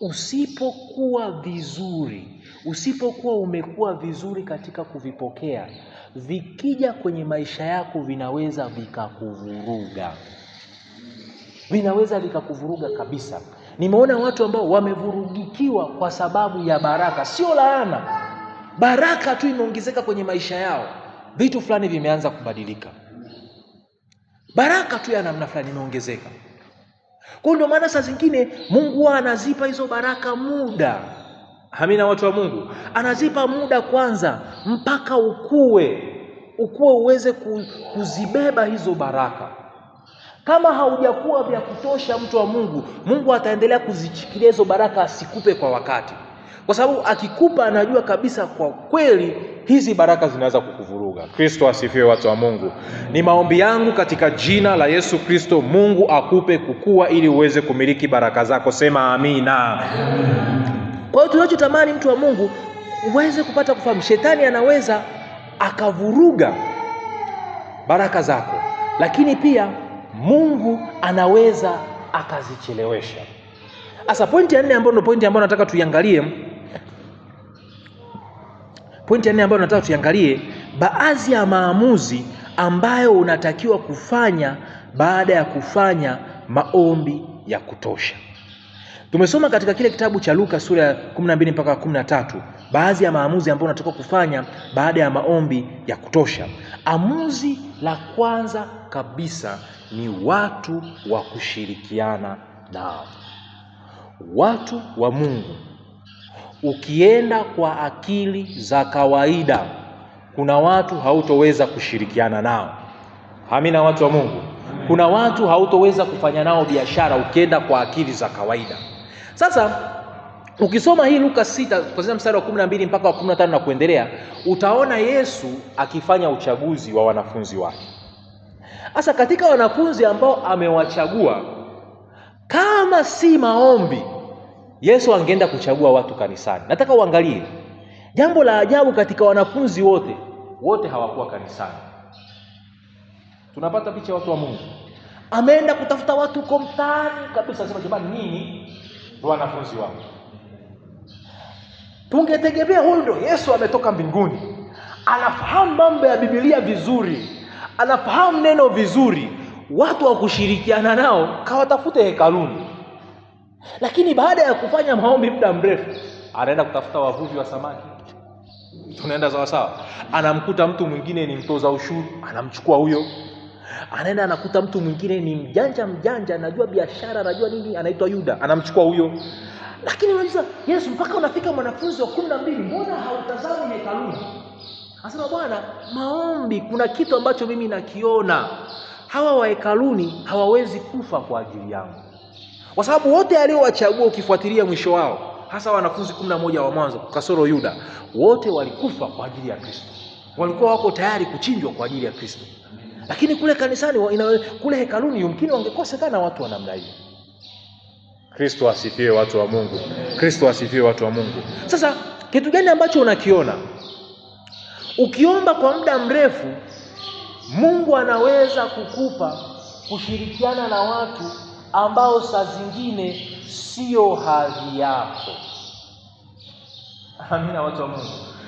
usipokuwa vizuri, usipokuwa umekuwa vizuri katika kuvipokea, vikija kwenye maisha yako vinaweza vikakuvuruga. Vinaweza vikakuvuruga kabisa. Nimeona watu ambao wamevurugikiwa kwa sababu ya baraka, sio laana. Baraka tu imeongezeka kwenye maisha yao, vitu fulani vimeanza kubadilika. Baraka tu ya namna fulani imeongezeka. Kwa ndio maana saa zingine Mungu anazipa hizo baraka muda. Amina, watu wa Mungu. Anazipa muda kwanza mpaka ukue uweze kuzibeba hizo baraka. Kama haujakuwa vya kutosha, mtu wa Mungu, Mungu ataendelea kuzichikilia hizo baraka, asikupe kwa wakati. Kwa sababu akikupa anajua kabisa kwa kweli hizi baraka zinaweza kukuvuruga. Kristo asifiwe, watu wa Mungu. Ni maombi yangu katika jina la Yesu Kristo, Mungu akupe kukua ili uweze kumiliki baraka zako. Sema amina. Kwa hiyo tunachotamani, mtu wa Mungu, uweze kupata kufahamu shetani anaweza akavuruga baraka zako, lakini pia Mungu anaweza akazichelewesha. Sasa pointi ya 4 ambayo ndio pointi ambayo nataka tuiangalie. Pointi ya 4 ambayo nataka tuiangalie, baadhi ya maamuzi ambayo unatakiwa kufanya baada ya kufanya maombi ya kutosha. Tumesoma katika kile kitabu cha Luka sura ya 12 mpaka 13, baadhi ya maamuzi ambayo unatakiwa kufanya baada ya maombi ya kutosha. Amuzi la kwanza kabisa ni watu wa kushirikiana nao. Watu wa Mungu, ukienda kwa akili za kawaida, kuna watu hautoweza kushirikiana nao. Amina, watu wa Mungu. Kuna watu hautoweza kufanya nao biashara ukienda kwa akili za kawaida. Sasa ukisoma hii Luka 6 kuanzia mstari wa 12 mpaka wa 15 na kuendelea, utaona Yesu akifanya uchaguzi wa wanafunzi wake. Sasa katika wanafunzi ambao amewachagua, kama si maombi, Yesu angeenda kuchagua watu kanisani. Nataka uangalie jambo la ajabu, katika wanafunzi wote hawakuwa kanisani. Tunapata picha watu wa Mungu. Ameenda kutafuta watu huko mtaani kabisa, sema jamani, nyinyi ndio wanafunzi wangu. Tungetegemea huyu ndio Yesu ametoka mbinguni, anafahamu mambo ya Biblia vizuri, anafahamu neno vizuri, watu wa kushirikiana nao kawatafute hekaluni. Lakini baada ya kufanya maombi muda mrefu, anaenda kutafuta wavuvi wa samaki. Tunaenda sawa sawa. Anamkuta mtu mwingine ni mtoza ushuru, anamchukua huyo. Anaenda anakuta mtu mwingine ni mjanja, anajua biashara, anajua nini, anaitwa Yuda, anamchukua huyo. Lakini unajua Yesu, mpaka unafika mwanafunzi wa 12, mbona hautazami hekaluni? Anasema, Bwana, maombi, kuna kitu ambacho mimi nakiona. Hawa wa hekaluni hawawezi kufa kwa ajili yangu. Kwa sababu wote aliowachagua, ukifuatilia mwisho wao, hasa wanafunzi 11 wa mwanzo kasoro Yuda, wote walikufa kwa ajili ya Kristo. Walikuwa wako tayari kuchinjwa kwa ajili ya Kristo. Lakini kule kanisani, kule hekaluni, yumkini wangekosekana watu wa namna hiyo. Kristo asifiwe, watu wa Mungu. Kristo asifiwe, watu wa Mungu. Sasa kitu gani ambacho unakiona? Ukiomba kwa muda mrefu, Mungu anaweza kukupa kushirikiana na watu ambao saa zingine sio hadhi yako. Amina, watu wa Mungu.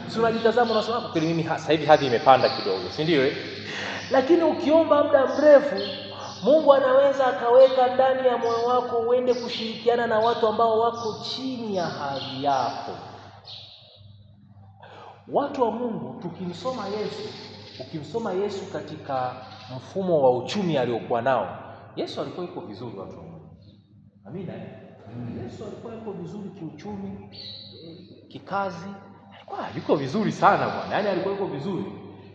Si unajitazama unasema, kwa kweli mimi sasa hivi hadhi imepanda kidogo, si ndio? Lakini ukiomba muda mrefu, Mungu anaweza akaweka ndani ya moyo wako uende kushirikiana na watu ambao wako chini ya hadhi yako. Watu wa Mungu, ukimsoma Yesu katika mfumo wa uchumi aliokuwa nao, Yesu alikuwa yuko vizuri, watu wa Mungu. Amina. Yesu alikuwa yuko vizuri kiuchumi, kikazi, alikuwa yuko vizuri sana bwana. Yaani alikuwa yuko vizuri.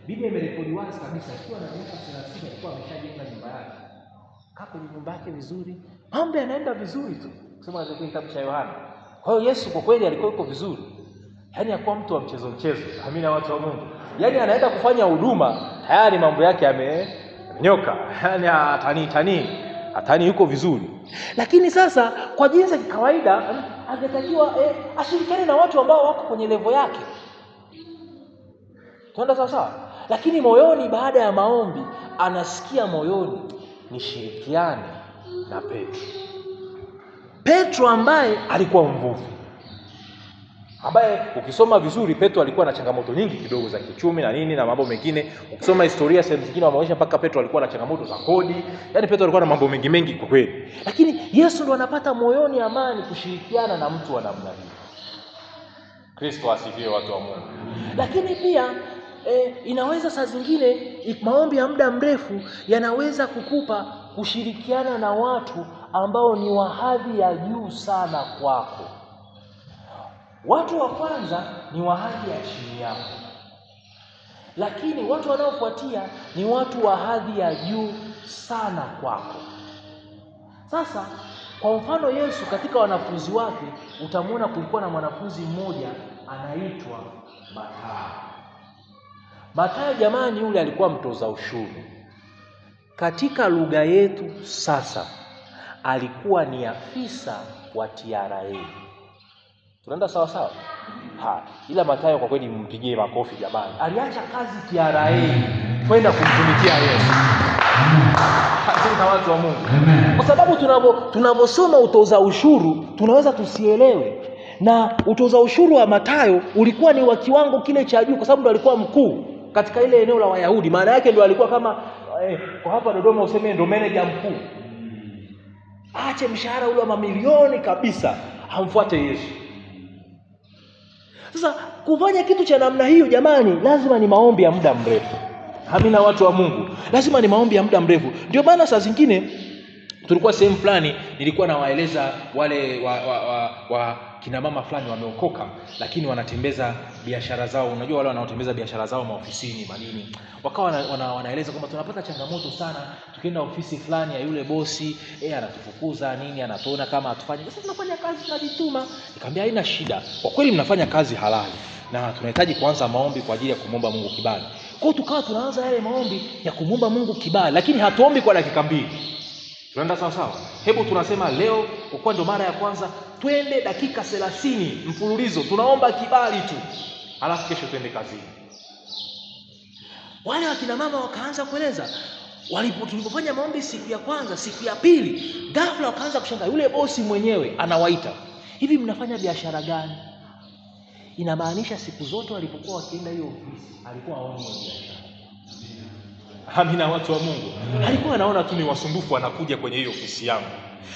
Biblia imerekodi wazi kabisa, akiwa na miaka 30 alikuwa ameshajenga nyumba yake. Kaa kwenye nyumba yake vizuri, mambo yanaenda vizuri tu. Kusema katika kitabu cha Yohana. Kwa hiyo Yesu kwa kweli alikuwa yuko vizuri. Yaani hakuwa mtu wa mchezo. Amina, watu wa Mungu. Yaani anaenda kufanya huduma, tayari mambo yake yamenyoka. Yaani tani. hatani yuko vizuri. Lakini sasa kwa jinsi ya kawaida angetakiwa ashirikiane na watu ambao wako kwenye level yake. Tunaenda sawa sawa. Lakini moyoni, baada ya maombi, anasikia moyoni nishirikiane na Petro. Petro ambaye alikuwa mvuvi, ambaye ukisoma vizuri Petro alikuwa na changamoto nyingi kidogo za kiuchumi na nini na mambo mengine. Ukisoma historia sehemu zingine wameonyesha mpaka Petro alikuwa na changamoto za kodi. Yaani Petro alikuwa na mambo mengi kwa kweli. Lakini Yesu ndo anapata moyoni amani kushirikiana na mtu wa namna hii. Kristo asifiwe, watu wa Mungu. Lakini pia inaweza saa zingine maombi ya muda mrefu yanaweza kukupa kushirikiana na watu ambao ni wa hadhi ya juu sana kwako. Watu wa kwanza ni wa hadhi ya chini yako, lakini watu wanaofuatia ni watu wa hadhi ya juu sana kwako. Sasa kwa mfano Yesu katika wanafunzi wake utamwona kulikuwa na mwanafunzi mmoja anaitwa Mathayo. Mathayo jamani, yule alikuwa mtoza ushuru. Katika lugha yetu sasa alikuwa ni afisa wa TRA. Tunaenda sawa sawa? Ila Mathayo kwa kweli mpigie makofi jamani. Aliacha kazi TRA kwenda kumtumikia Yesu. Asante watu wa Mungu. Kwa sababu tunaposoma utoza ushuru tunaweza tusielewe. Na utoza ushuru wa Mathayo ulikuwa ni wa kiwango kile cha juu kwa sababu ndo alikuwa mkuu katika ile eneo la Wayahudi. Maana yake ndo alikuwa kama kwa hapa Dodoma useme ndo manager mkuu. Aache mshahara ule wa mamilioni kabisa amfuate Yesu. Sasa kufanya kitu cha namna hiyo jamani, lazima ni maombi ya muda mrefu. Amina watu wa Mungu. Lazima ni maombi ya muda mrefu. Ndio maana saa zingine tulikuwa sehemu fulani nilikuwa nawaeleza wale wa kina mama fulani wameokoka lakini wanatembeza biashara zao. Unajua wale wanaotembeza biashara zao maofisini manini. Wakawa wanaeleza kwamba tunapata changamoto sana tukienda ofisi fulani ya yule bosi, anatufukuza nini, anatuona kama hatufanye. Sasa tunafanya kazi tunajituma. Nikamwambia haina shida. Kwa kweli mnafanya kazi halali na tunahitaji kuanza maombi kwa ajili ya kumwomba Mungu kibali. Kwa hiyo tukawa tunaanza yale maombi ya kumwomba Mungu kibali, lakini hatuombi kwa dakika 2. Tunaenda sawa sawa. Hebu tunasema leo kwa ndo mara ya kwanza twende dakika 30 mfululizo tunaomba kibali tu. Alafu kesho twende kazini. Wale wakina mama wakaanza kueleza tulipofanya maombi siku ya kwanza, siku ya pili, ghafla wakaanza kushangaa yule bosi mwenyewe anawaita. Hivi mnafanya biashara gani? Inamaanisha siku zote walipokuwa wakienda hiyo ofisi alikuwa haoni biashara. Amina watu wa Mungu. Alikuwa anaona tu ni wasumbufu wanakuja kwenye hiyo ofisi yangu.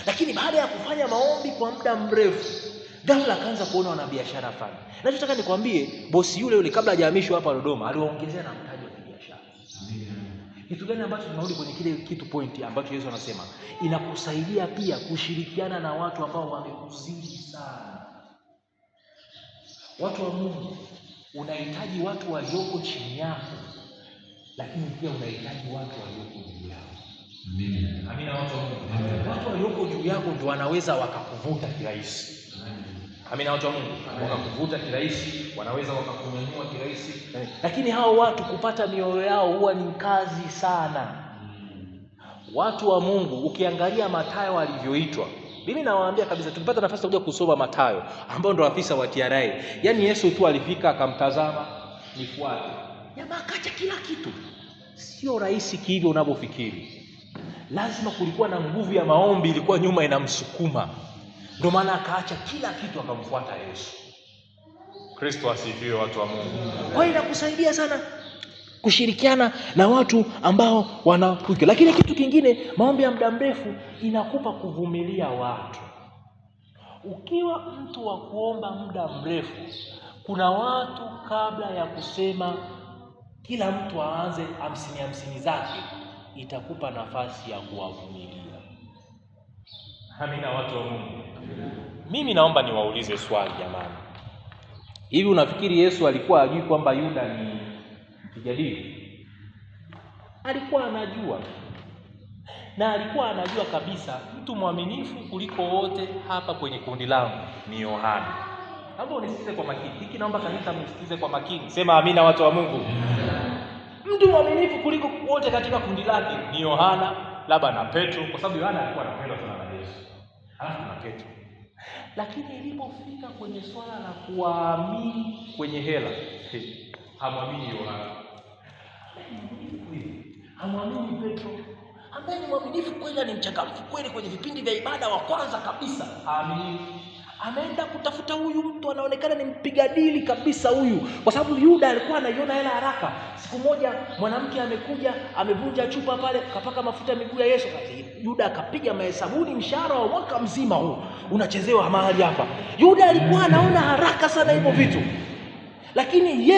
Lakini baada ya kufanya maombi kwa muda mrefu, ghafla akaanza kuona wana biashara fulani. Na nataka nikwambie bosi yule kabla hajahamishwa hapa Dodoma aliwaongezea na mtaji wa biashara. Kitu gani ambacho tunarudi kwenye kile kitu point ambacho Yesu anasema inakusaidia pia kushirikiana na watu ambao wamekuzidi sana. Watu wa Mungu, unahitaji watu walioko chini yako, lakini pia unahitaji watu walioko juu yako. Amina watu wa Mungu. Watu walioko juu yako ndio wanaweza wakakuvuta kirahisi. Amina watu wa Mungu. Wakakuvuta kirahisi, wanaweza wakakunyanyua kirahisi. Lakini hao watu kupata mioyo yao huwa ni kazi sana. Watu wa Mungu, ukiangalia Mathayo alivyoitwa. Mimi nawaambia kabisa tukipata nafasi ya kuja kusoma Mathayo ambao ndio afisa wa TRA. Yaani Yesu tu alifika akamtazama, nifuate. Jamaa akaacha kila kitu. Sio rahisi kivyo unavyofikiri. Lazima kulikuwa na nguvu ya maombi ilikuwa nyuma inamsukuma. Ndio maana akaacha kila kitu akamfuata Yesu. Kristo asifiwe watu wa Mungu. Kwa hiyo inakusaidia sana kushirikiana na watu ambao wanakuja. Lakini kitu kingine, maombi ya muda mrefu inakupa kuvumilia watu. Ukiwa mtu wa kuomba muda mrefu, kuna watu kabla ya kusema kila mtu aanze 50 zake, itakupa nafasi ya kuwavumilia. Amina watu wa Mungu. Mimi naomba niwaulize swali jamani. Hivi unafikiri Yesu alikuwa ajui kwamba Yuda ni mpiga dili? Alikuwa anajua. Na alikuwa anajua kabisa mtu mwaminifu kuliko wote hapa kwenye kundi langu ni Yohana. Naomba unisikize kwa makini. Hiki naomba kanisa mnisikize kwa makini. Sema amina watu wa Mungu. Mtu mwaminifu kuliko wote katika kundi lake ni Yohana labda na Petro, kwa sababu Yohana alikuwa anapenda sana na Yesu. Alafu na Petro. Lakini ilipofika kwenye swala la kuamini kwenye hela, hamwamini Yohana. Hamwamini Petro, ambaye ni mwaminifu kweli, ni mchangamfu kweli kwenye vipindi vya ibada wa kwanza kabisa. Haamini. Ameenda kutafuta huyu mtu anaonekana ni mpiga dili kabisa huyu, kwa sababu Yuda alikuwa anaiona hela haraka. Siku moja mwanamke amekuja, amevunja chupa pale, kapaka mafuta miguu ya Yesu. Yuda akapiga mahesabuni, mshahara wa mwaka mzima huu unachezewa mahali hapa. Yuda alikuwa anaona haraka sana hivyo vitu, lakini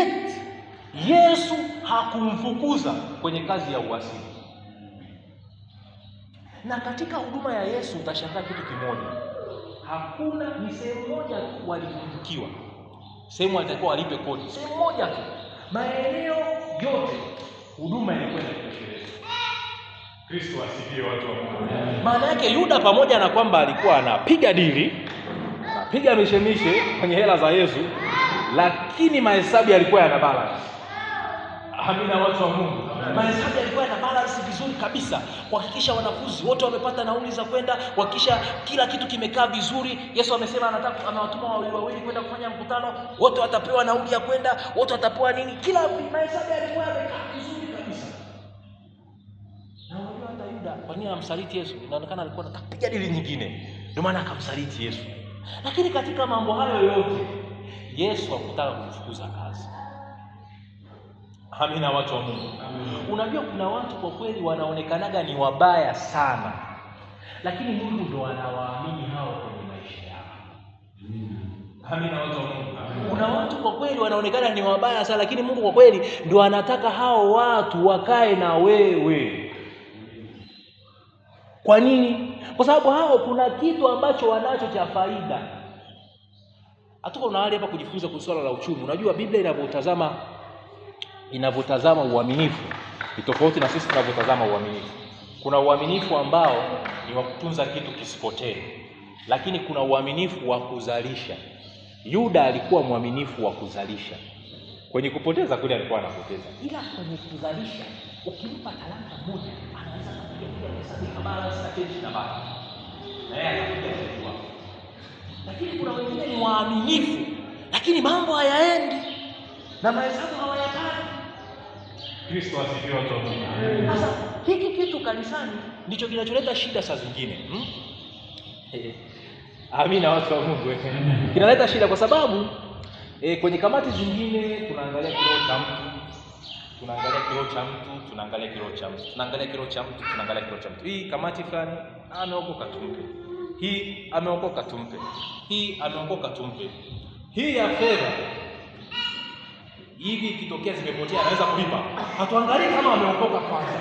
Yesu hakumfukuza kwenye kazi ya uasili. Na katika huduma ya Yesu utashangaa kitu kimoja. Hakuna, ni sehemu moja tu walipungukiwa. Sehemu alitakuwa walipe kodi. Sehemu moja tu. Maeneo yote huduma ilikuwa inatosheleza. Kristo asifiwe watu wa Mungu. Maana yake Yuda pamoja na kwamba alikuwa anapiga dili, anapiga mishemishe kwenye hela za Yesu, lakini mahesabu yalikuwa yana balance. Amina watu wa Mungu. Mahesabu yalikuwa yana balance vizuri kabisa, kuhakikisha wanafunzi wote wamepata nauli za kwenda, kuhakikisha kila kitu kimekaa vizuri. Yesu amesema amewatuma wawili kwenda kufanya mkutano, wote watapewa nauli ya kwenda, wote watapewa nini, kila mahesabu yalikuwa yamekaa vizuri kabisa. Na unajua hata Yuda kwa nini amsaliti Yesu? Inaonekana alikuwa anataka kupiga dili nyingine, ndio maana akamsaliti Yesu. Lakini katika mambo hayo yote Yesu hakutaka kumfukuza kazi. Amina watu wa Mungu. Unajua kuna watu kwa kweli wanaonekanaga ni wabaya sana, lakini Mungu ndo anawaamini hao kwenye maisha yao. Amina watu wa Mungu. Kuna watu kwa kweli wanaonekana ni wabaya sana, lakini Mungu kwa kweli ndo anataka hao watu wakae na wewe. Kwa nini? Kwa sababu hao kuna kitu ambacho wanacho cha faida. Hatuko na hali hapa kujifunza kuhusu swala la uchumi. Unajua Biblia inavyotazama uaminifu ni tofauti na sisi tunavyotazama uaminifu. Kuna uaminifu ambao ni wa kutunza kitu kisipotee, lakini kuna uaminifu wa kuzalisha. Yuda alikuwa mwaminifu wa kuzalisha. Kwenye kupoteza kule alikuwa anapoteza, ila kwenye kuzalisha ukimpa talanta moja anaweza kupiga hesabu kama strategy na baki na yeye anapiga hesabu. Lakini kuna wengine ni waaminifu lakini mambo hayaendi na mahesabu hawayapati. Kristo asifiwe watu wa Mungu. Sasa hiki kitu kanisani ndicho kinacholeta shida saa zingine. Amina watu wa Mungu. Kinaleta shida kwa sababu kwenye kamati zingine tunaangalia kiroho cha mtu, tunaangalia kiroho cha mtu, tunaangalia kiroho cha mtu, tunaangalia kiroho cha mtu, tunaangalia kiroho cha mtu. Hii kamati fulani ameokoka tumpe, hii ameokoka tumpe, hii ameokoka tumpe. Hii ya fedha hivi ikitokea zimepotea anaweza kulipa, hatuangalie kama ameokoka kwanza.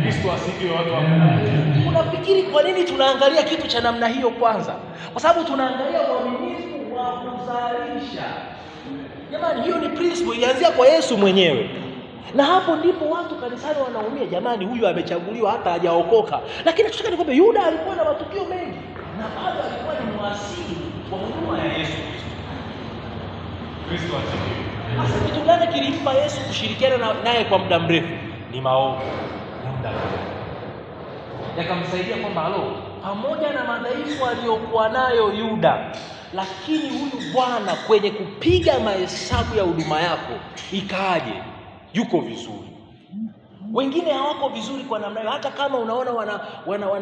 Kristo asifiwe watu wa Mungu. Unafikiri kwa nini tunaangalia kitu cha namna hiyo kwanza? Kwa sababu tunaangalia uaminifu wa kuzalisha. Jamani, hiyo ni principle ilianzia kwa Yesu mwenyewe. Na hapo ndipo watu kanisani wanaumia. Jamani, huyu amechaguliwa hata hajaokoka. Lakini tunataka nikwambie Yuda alikuwa na matukio mengi na bado alikuwa ni mwasili wa huduma ya Yesu Kristo. Kristo asifiwe. Sasa kitu gani kilimpa Yesu kushirikiana naye kwa muda mrefu? Ni maombi. Yakamsaidia kwamba pamoja na madhaifu aliyokuwa nayo Yuda, lakini huyu Bwana kwenye kupiga mahesabu ya huduma yako ikaje, yuko vizuri. Wengine hawako vizuri kwa namna hiyo. Hata kama unaona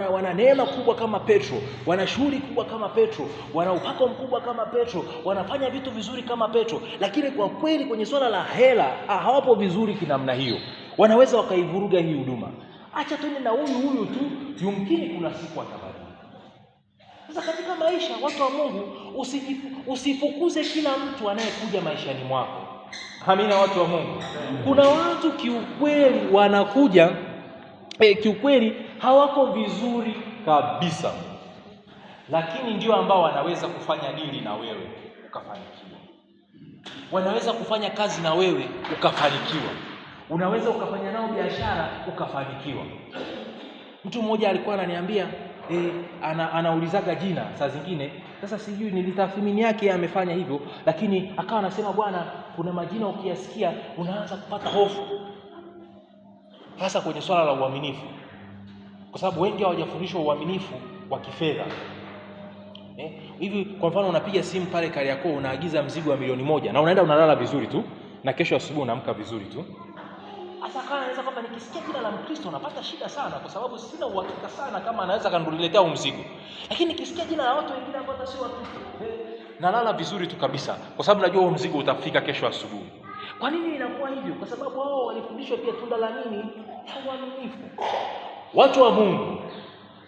wana neema kubwa kama Petro, wana shughuli kubwa kama Petro, wana upako mkubwa kama Petro, wanafanya vitu vizuri kama Petro, lakini kwa kweli kwenye swala la hela hawapo vizuri kinamna hiyo. Wanaweza wakaivuruga hii huduma. Acha tuende na huyu tu, yumkini kuna siku atabadilika. Sasa katika maisha watu wa Mungu, usifukuze kila mtu anayekuja maishani mwako. Amina watu wa Mungu. Kuna watu kiukweli wanakuja kiukweli hawako vizuri kabisa, lakini ndio ambao wanaweza kufanya dili na wewe ukafanikiwa. Wanaweza kufanya kazi na wewe ukafanikiwa. Unaweza ukafanya nao biashara ukafanikiwa. Mtu mmoja alikuwa ananiambia anaulizaga jina saa zingine. Sasa sijui nilitathmini yake amefanya hivyo, lakini akawa anasema bwana, kuna majina ukiyasikia unaanza kupata hofu. Hasa kwenye swala la uaminifu. Kwa sababu wengi hawajafundishwa uaminifu wa kifedha. Hivi kwa mfano unapiga simu pale Kariakoo, unaagiza mzigo wa milioni 1 na unaenda unalala vizuri tu na kesho asubuhi unaamka vizuri tu. Hasa kana anaweza kwamba nikisikia jina la Mkristo napata shida sana, kwa sababu sina uhakika sana kama anaweza kaniletea mzigo. Lakini nikisikia jina la watu wengine ambao si Wakristo, nalala vizuri tu kabisa, kwa sababu najua huo mzigo utafika kesho asubuhi. Kwa nini inakuwa hivyo? Kwa sababu wao walifundishwa pia tunda la nini? La uaminifu. Watu wa Mungu,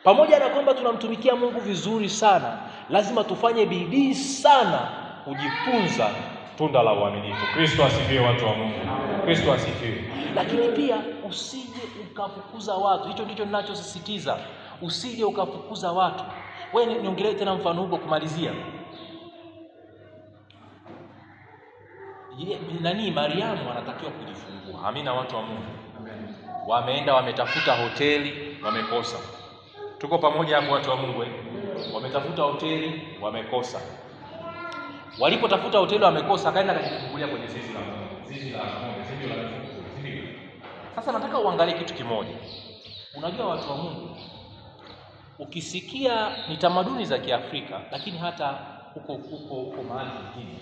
pamoja na kwamba tunamtumikia Mungu vizuri sana, lazima tufanye bidii sana kujifunza tunda la uaminifu. Kristo asifiwe, watu wa Mungu. Kristo asifiwe. Lakini pia usije ukafukuza watu. Hicho ndicho ninachosisitiza. Usije ukafukuza watu. Wewe niongelee tena mfano huo kumalizia. Mariamu anatakiwa kujifungua. Amina, watu wa Mungu. Wameenda wametafuta hoteli, wamekosa. Tuko pamoja hapo, watu wa Mungu? Wametafuta hoteli, wamekosa. Walipotafuta hoteli wamekosa, akaenda kujifungulia kwenye zizi la ng'ombe. Zizi la ng'ombe. Sasa nataka uangalie kitu kimoja. Unajua watu wa Mungu, ukisikia ni tamaduni za Kiafrika, lakini hata huko mahali pengine,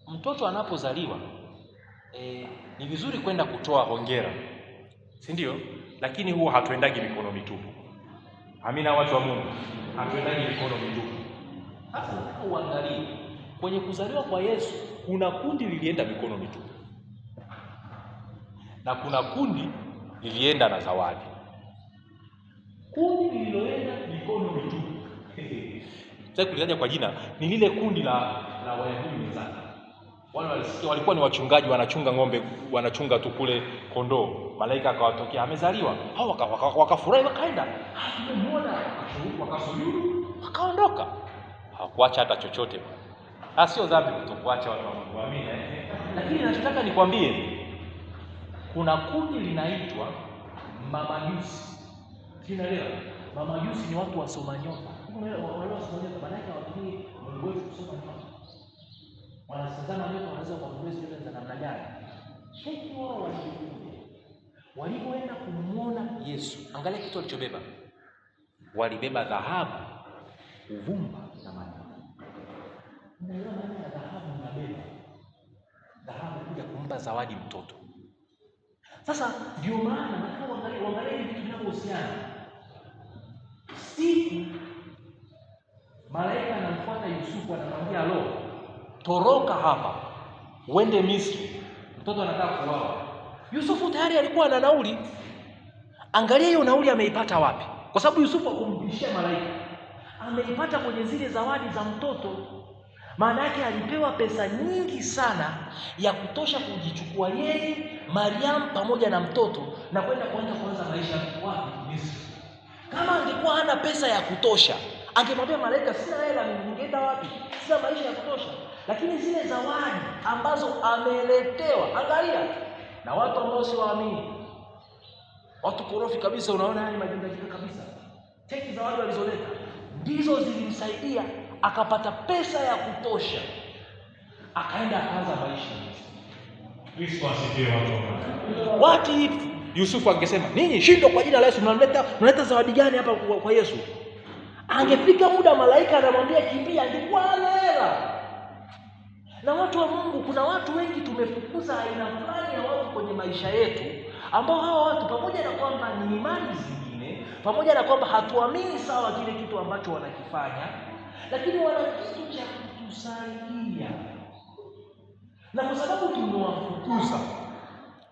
mtoto anapozaliwa ni vizuri kwenda kutoa hongera, si ndio? Lakini huwa hatuendagi mikono mitupu. Amina, watu wa Mungu, hatuendagi mikono mitupu. Sasa nataka uangalie kwenye kuzaliwa kwa Yesu, kuna kundi lilienda mikono mitupu na kuna kundi lilienda na zawadi. Kundi lililoenda mikono mitupu sasa kulitaja kwa jina ni lile kundi la Wayahudi wenzake. Wale walikuwa ni wachungaji, wanachunga ng'ombe, wanachunga tu kule kondoo. Malaika akawatokea, amezaliwa. Hao wakafurahi, wakaenda, tumemwona, wakasujudu, wakaondoka. Hawakuacha hata chochote. Sio dhambi kutokuacha watu wa Mungu. Amina. Lakini nataka nikwambie, kuna kundi linaitwa mamajusi. Sinaelewa. Mamajusi ni watu wasoma nyota. Wale wasoma nyota baadaye hawatumii Mungu wetu kusoma nyota. Wanasazama nyota, wanaweza kuongeza nyota za namna gani? Sheki wao walipoenda kumuona Yesu, angalia kitu walichobeba. Walibeba dhahabu, uvumba na maji. Unaelewa maana ya dhahabu? Unabeba dhahabu kuja kumpa zawadi mtoto. Sasa ndio maana nataka uangalie vitu vinavyohusiana. Siku malaika anamfuata Yusufu, anamwambia toroka hapa uende Misri, mtoto anataka kuuawa. Yusufu tayari alikuwa ana nauli. Angalia hiyo nauli ameipata wapi? Kwa sababu Yusufu hakumbishia malaika, ameipata kwenye zile zawadi za mtoto. Maana yake alipewa pesa nyingi sana ya kutosha kujichukua yeye, Mariamu pamoja na mtoto na kwenda kuanza maisha wapi? Misri. Kama angekuwa hana pesa ya kutosha, angemwambia malaika, sina hela, ningeenda wapi? Sina maisha ya kutosha. Lakini zile zawadi ambazo ameletewa, angalia, na watu ambao si waamini, watu korofi kabisa, unaona yani majinga kabisa, cheki zawadi walizoleta ndizo zilimsaidia akapata pesa ya kutosha, akaenda akaanza maisha. Kristo asifiwe, watu wa Mungu. What if Yusufu angesema, ninyi shindo kwa jina la Yesu mnaleta zawadi gani hapa kwa Yesu? Angefika muda malaika anamwambia kimbia, angekuwa hana hela. Na watu wa Mungu, kuna watu wengi tumefukuza aina fulani ya watu kwenye maisha yetu, ambao hawa watu pamoja na kwamba ni imani zingine, pamoja na kwamba hatuamini sawa kile kitu ambacho wanakifanya, lakini wana kitu cha kutusaidia. Na kwa sababu tumewafukuza,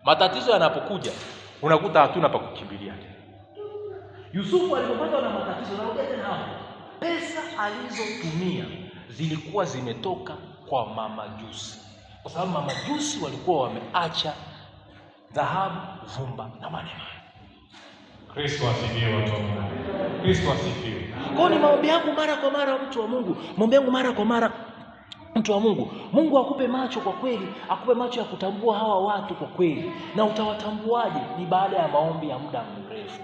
matatizo yanapokuja unakuta hatuna pa kukimbilia. Yusufu alipopatwa na matatizo, narudia tena hapo, pesa alizotumia zilikuwa zimetoka kwa mamajusi, kwa sababu mamajusi walikuwa wameacha dhahabu, vumba na maneno. Kristo asifiwe, watu wa Mungu. Kristo asifiwe. Kwa ni maombi yangu mara kwa mara, mtu wa Mungu, maombi yangu mara kwa mara, mtu wa Mungu, Mungu akupe macho kwa kweli, akupe macho ya kutambua hawa watu kwa kweli. Na utawatambuaje? Ni baada ya maombi ya muda mrefu.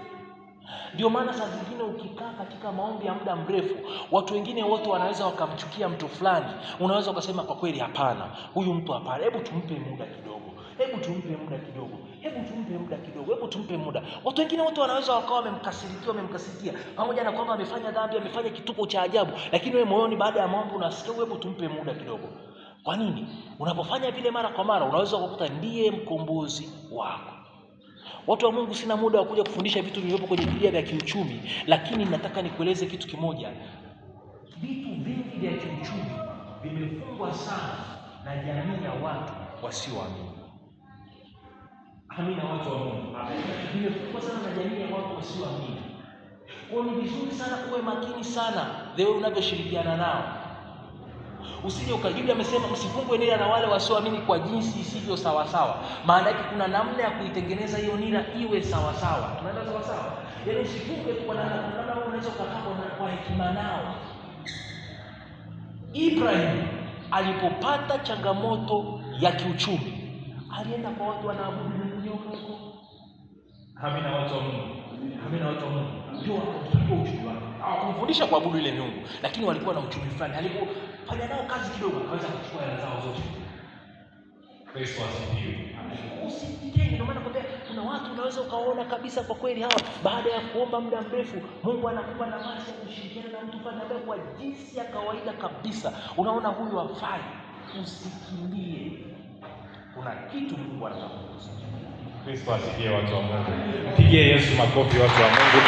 Ndio maana saa zingine ukikaa katika maombi ya muda mrefu, watu wengine wote wanaweza wakamchukia mtu fulani. Unaweza ukasema kwa kweli hapana, huyu mtu hapana, hebu tumpe muda kidogo. hebu tumpe muda kidogo, hebu tumpe muda kidogo, hebu tumpe muda. Watu wengine wote wanaweza wakawa wamemkasirikia pamoja na kwamba amefanya dhambi, amefanya kituko cha ajabu, lakini wewe moyoni baada ya mambo unasikia hebu tumpe muda kidogo. Kwa nini? Unapofanya vile mara kwa mara unaweza kukuta ndiye mkombozi wako. Watu wa Mungu, sina muda wa kuja kufundisha vitu vilivyopo kwenye Biblia vya kiuchumi, lakini nataka nikueleze kitu kimoja. Vitu vingi vya kiuchumi vimefungwa sana na jamii ya watu wasioamini. Amina, watu wa Mungu. Vimefungwa sana na jamii ya watu wasioamini. Kwa hiyo ni vizuri sana uwe makini sana wewe unavyoshirikiana nao. Usije Biblia amesema msifungwe nira na wale wasioamini kwa jinsi isivyo sawa sawa. Maana yake kuna namna ya kuitengeneza hiyo nira iwe sawa sawa. Tunaenda sawa sawa. Yaani usifungwe kwa namna unaweza kukaa kwa hekima nao. Ibrahim alipopata changamoto ya kiuchumi, alienda kwa watu wanaabudu Mungu huko. Amina, watu wa Mungu. Amina, watu wa Mungu. Ndio walikuwa uchumi wao. Hawakumfundisha kuabudu ile miungu, lakini walikuwa na uchumi fulani. Alipofanya nao kazi kidogo, akaweza kuchukua hela zao zote. Kristo asifiwe. Usitenge. Ndio maana nakwambia kuna watu unaweza ukaona kabisa kwa kweli hawa baada ya kuomba muda mrefu Mungu anakupa nafasi ya kushirikiana na mtu fulani ambaye kwa jinsi ya kawaida kabisa unaona huyu hafai. Usikimbie. Kuna kitu Mungu anataka. Kristo asifiwe, watu wa Mungu. Mpigie Yesu makofi, watu wa Mungu.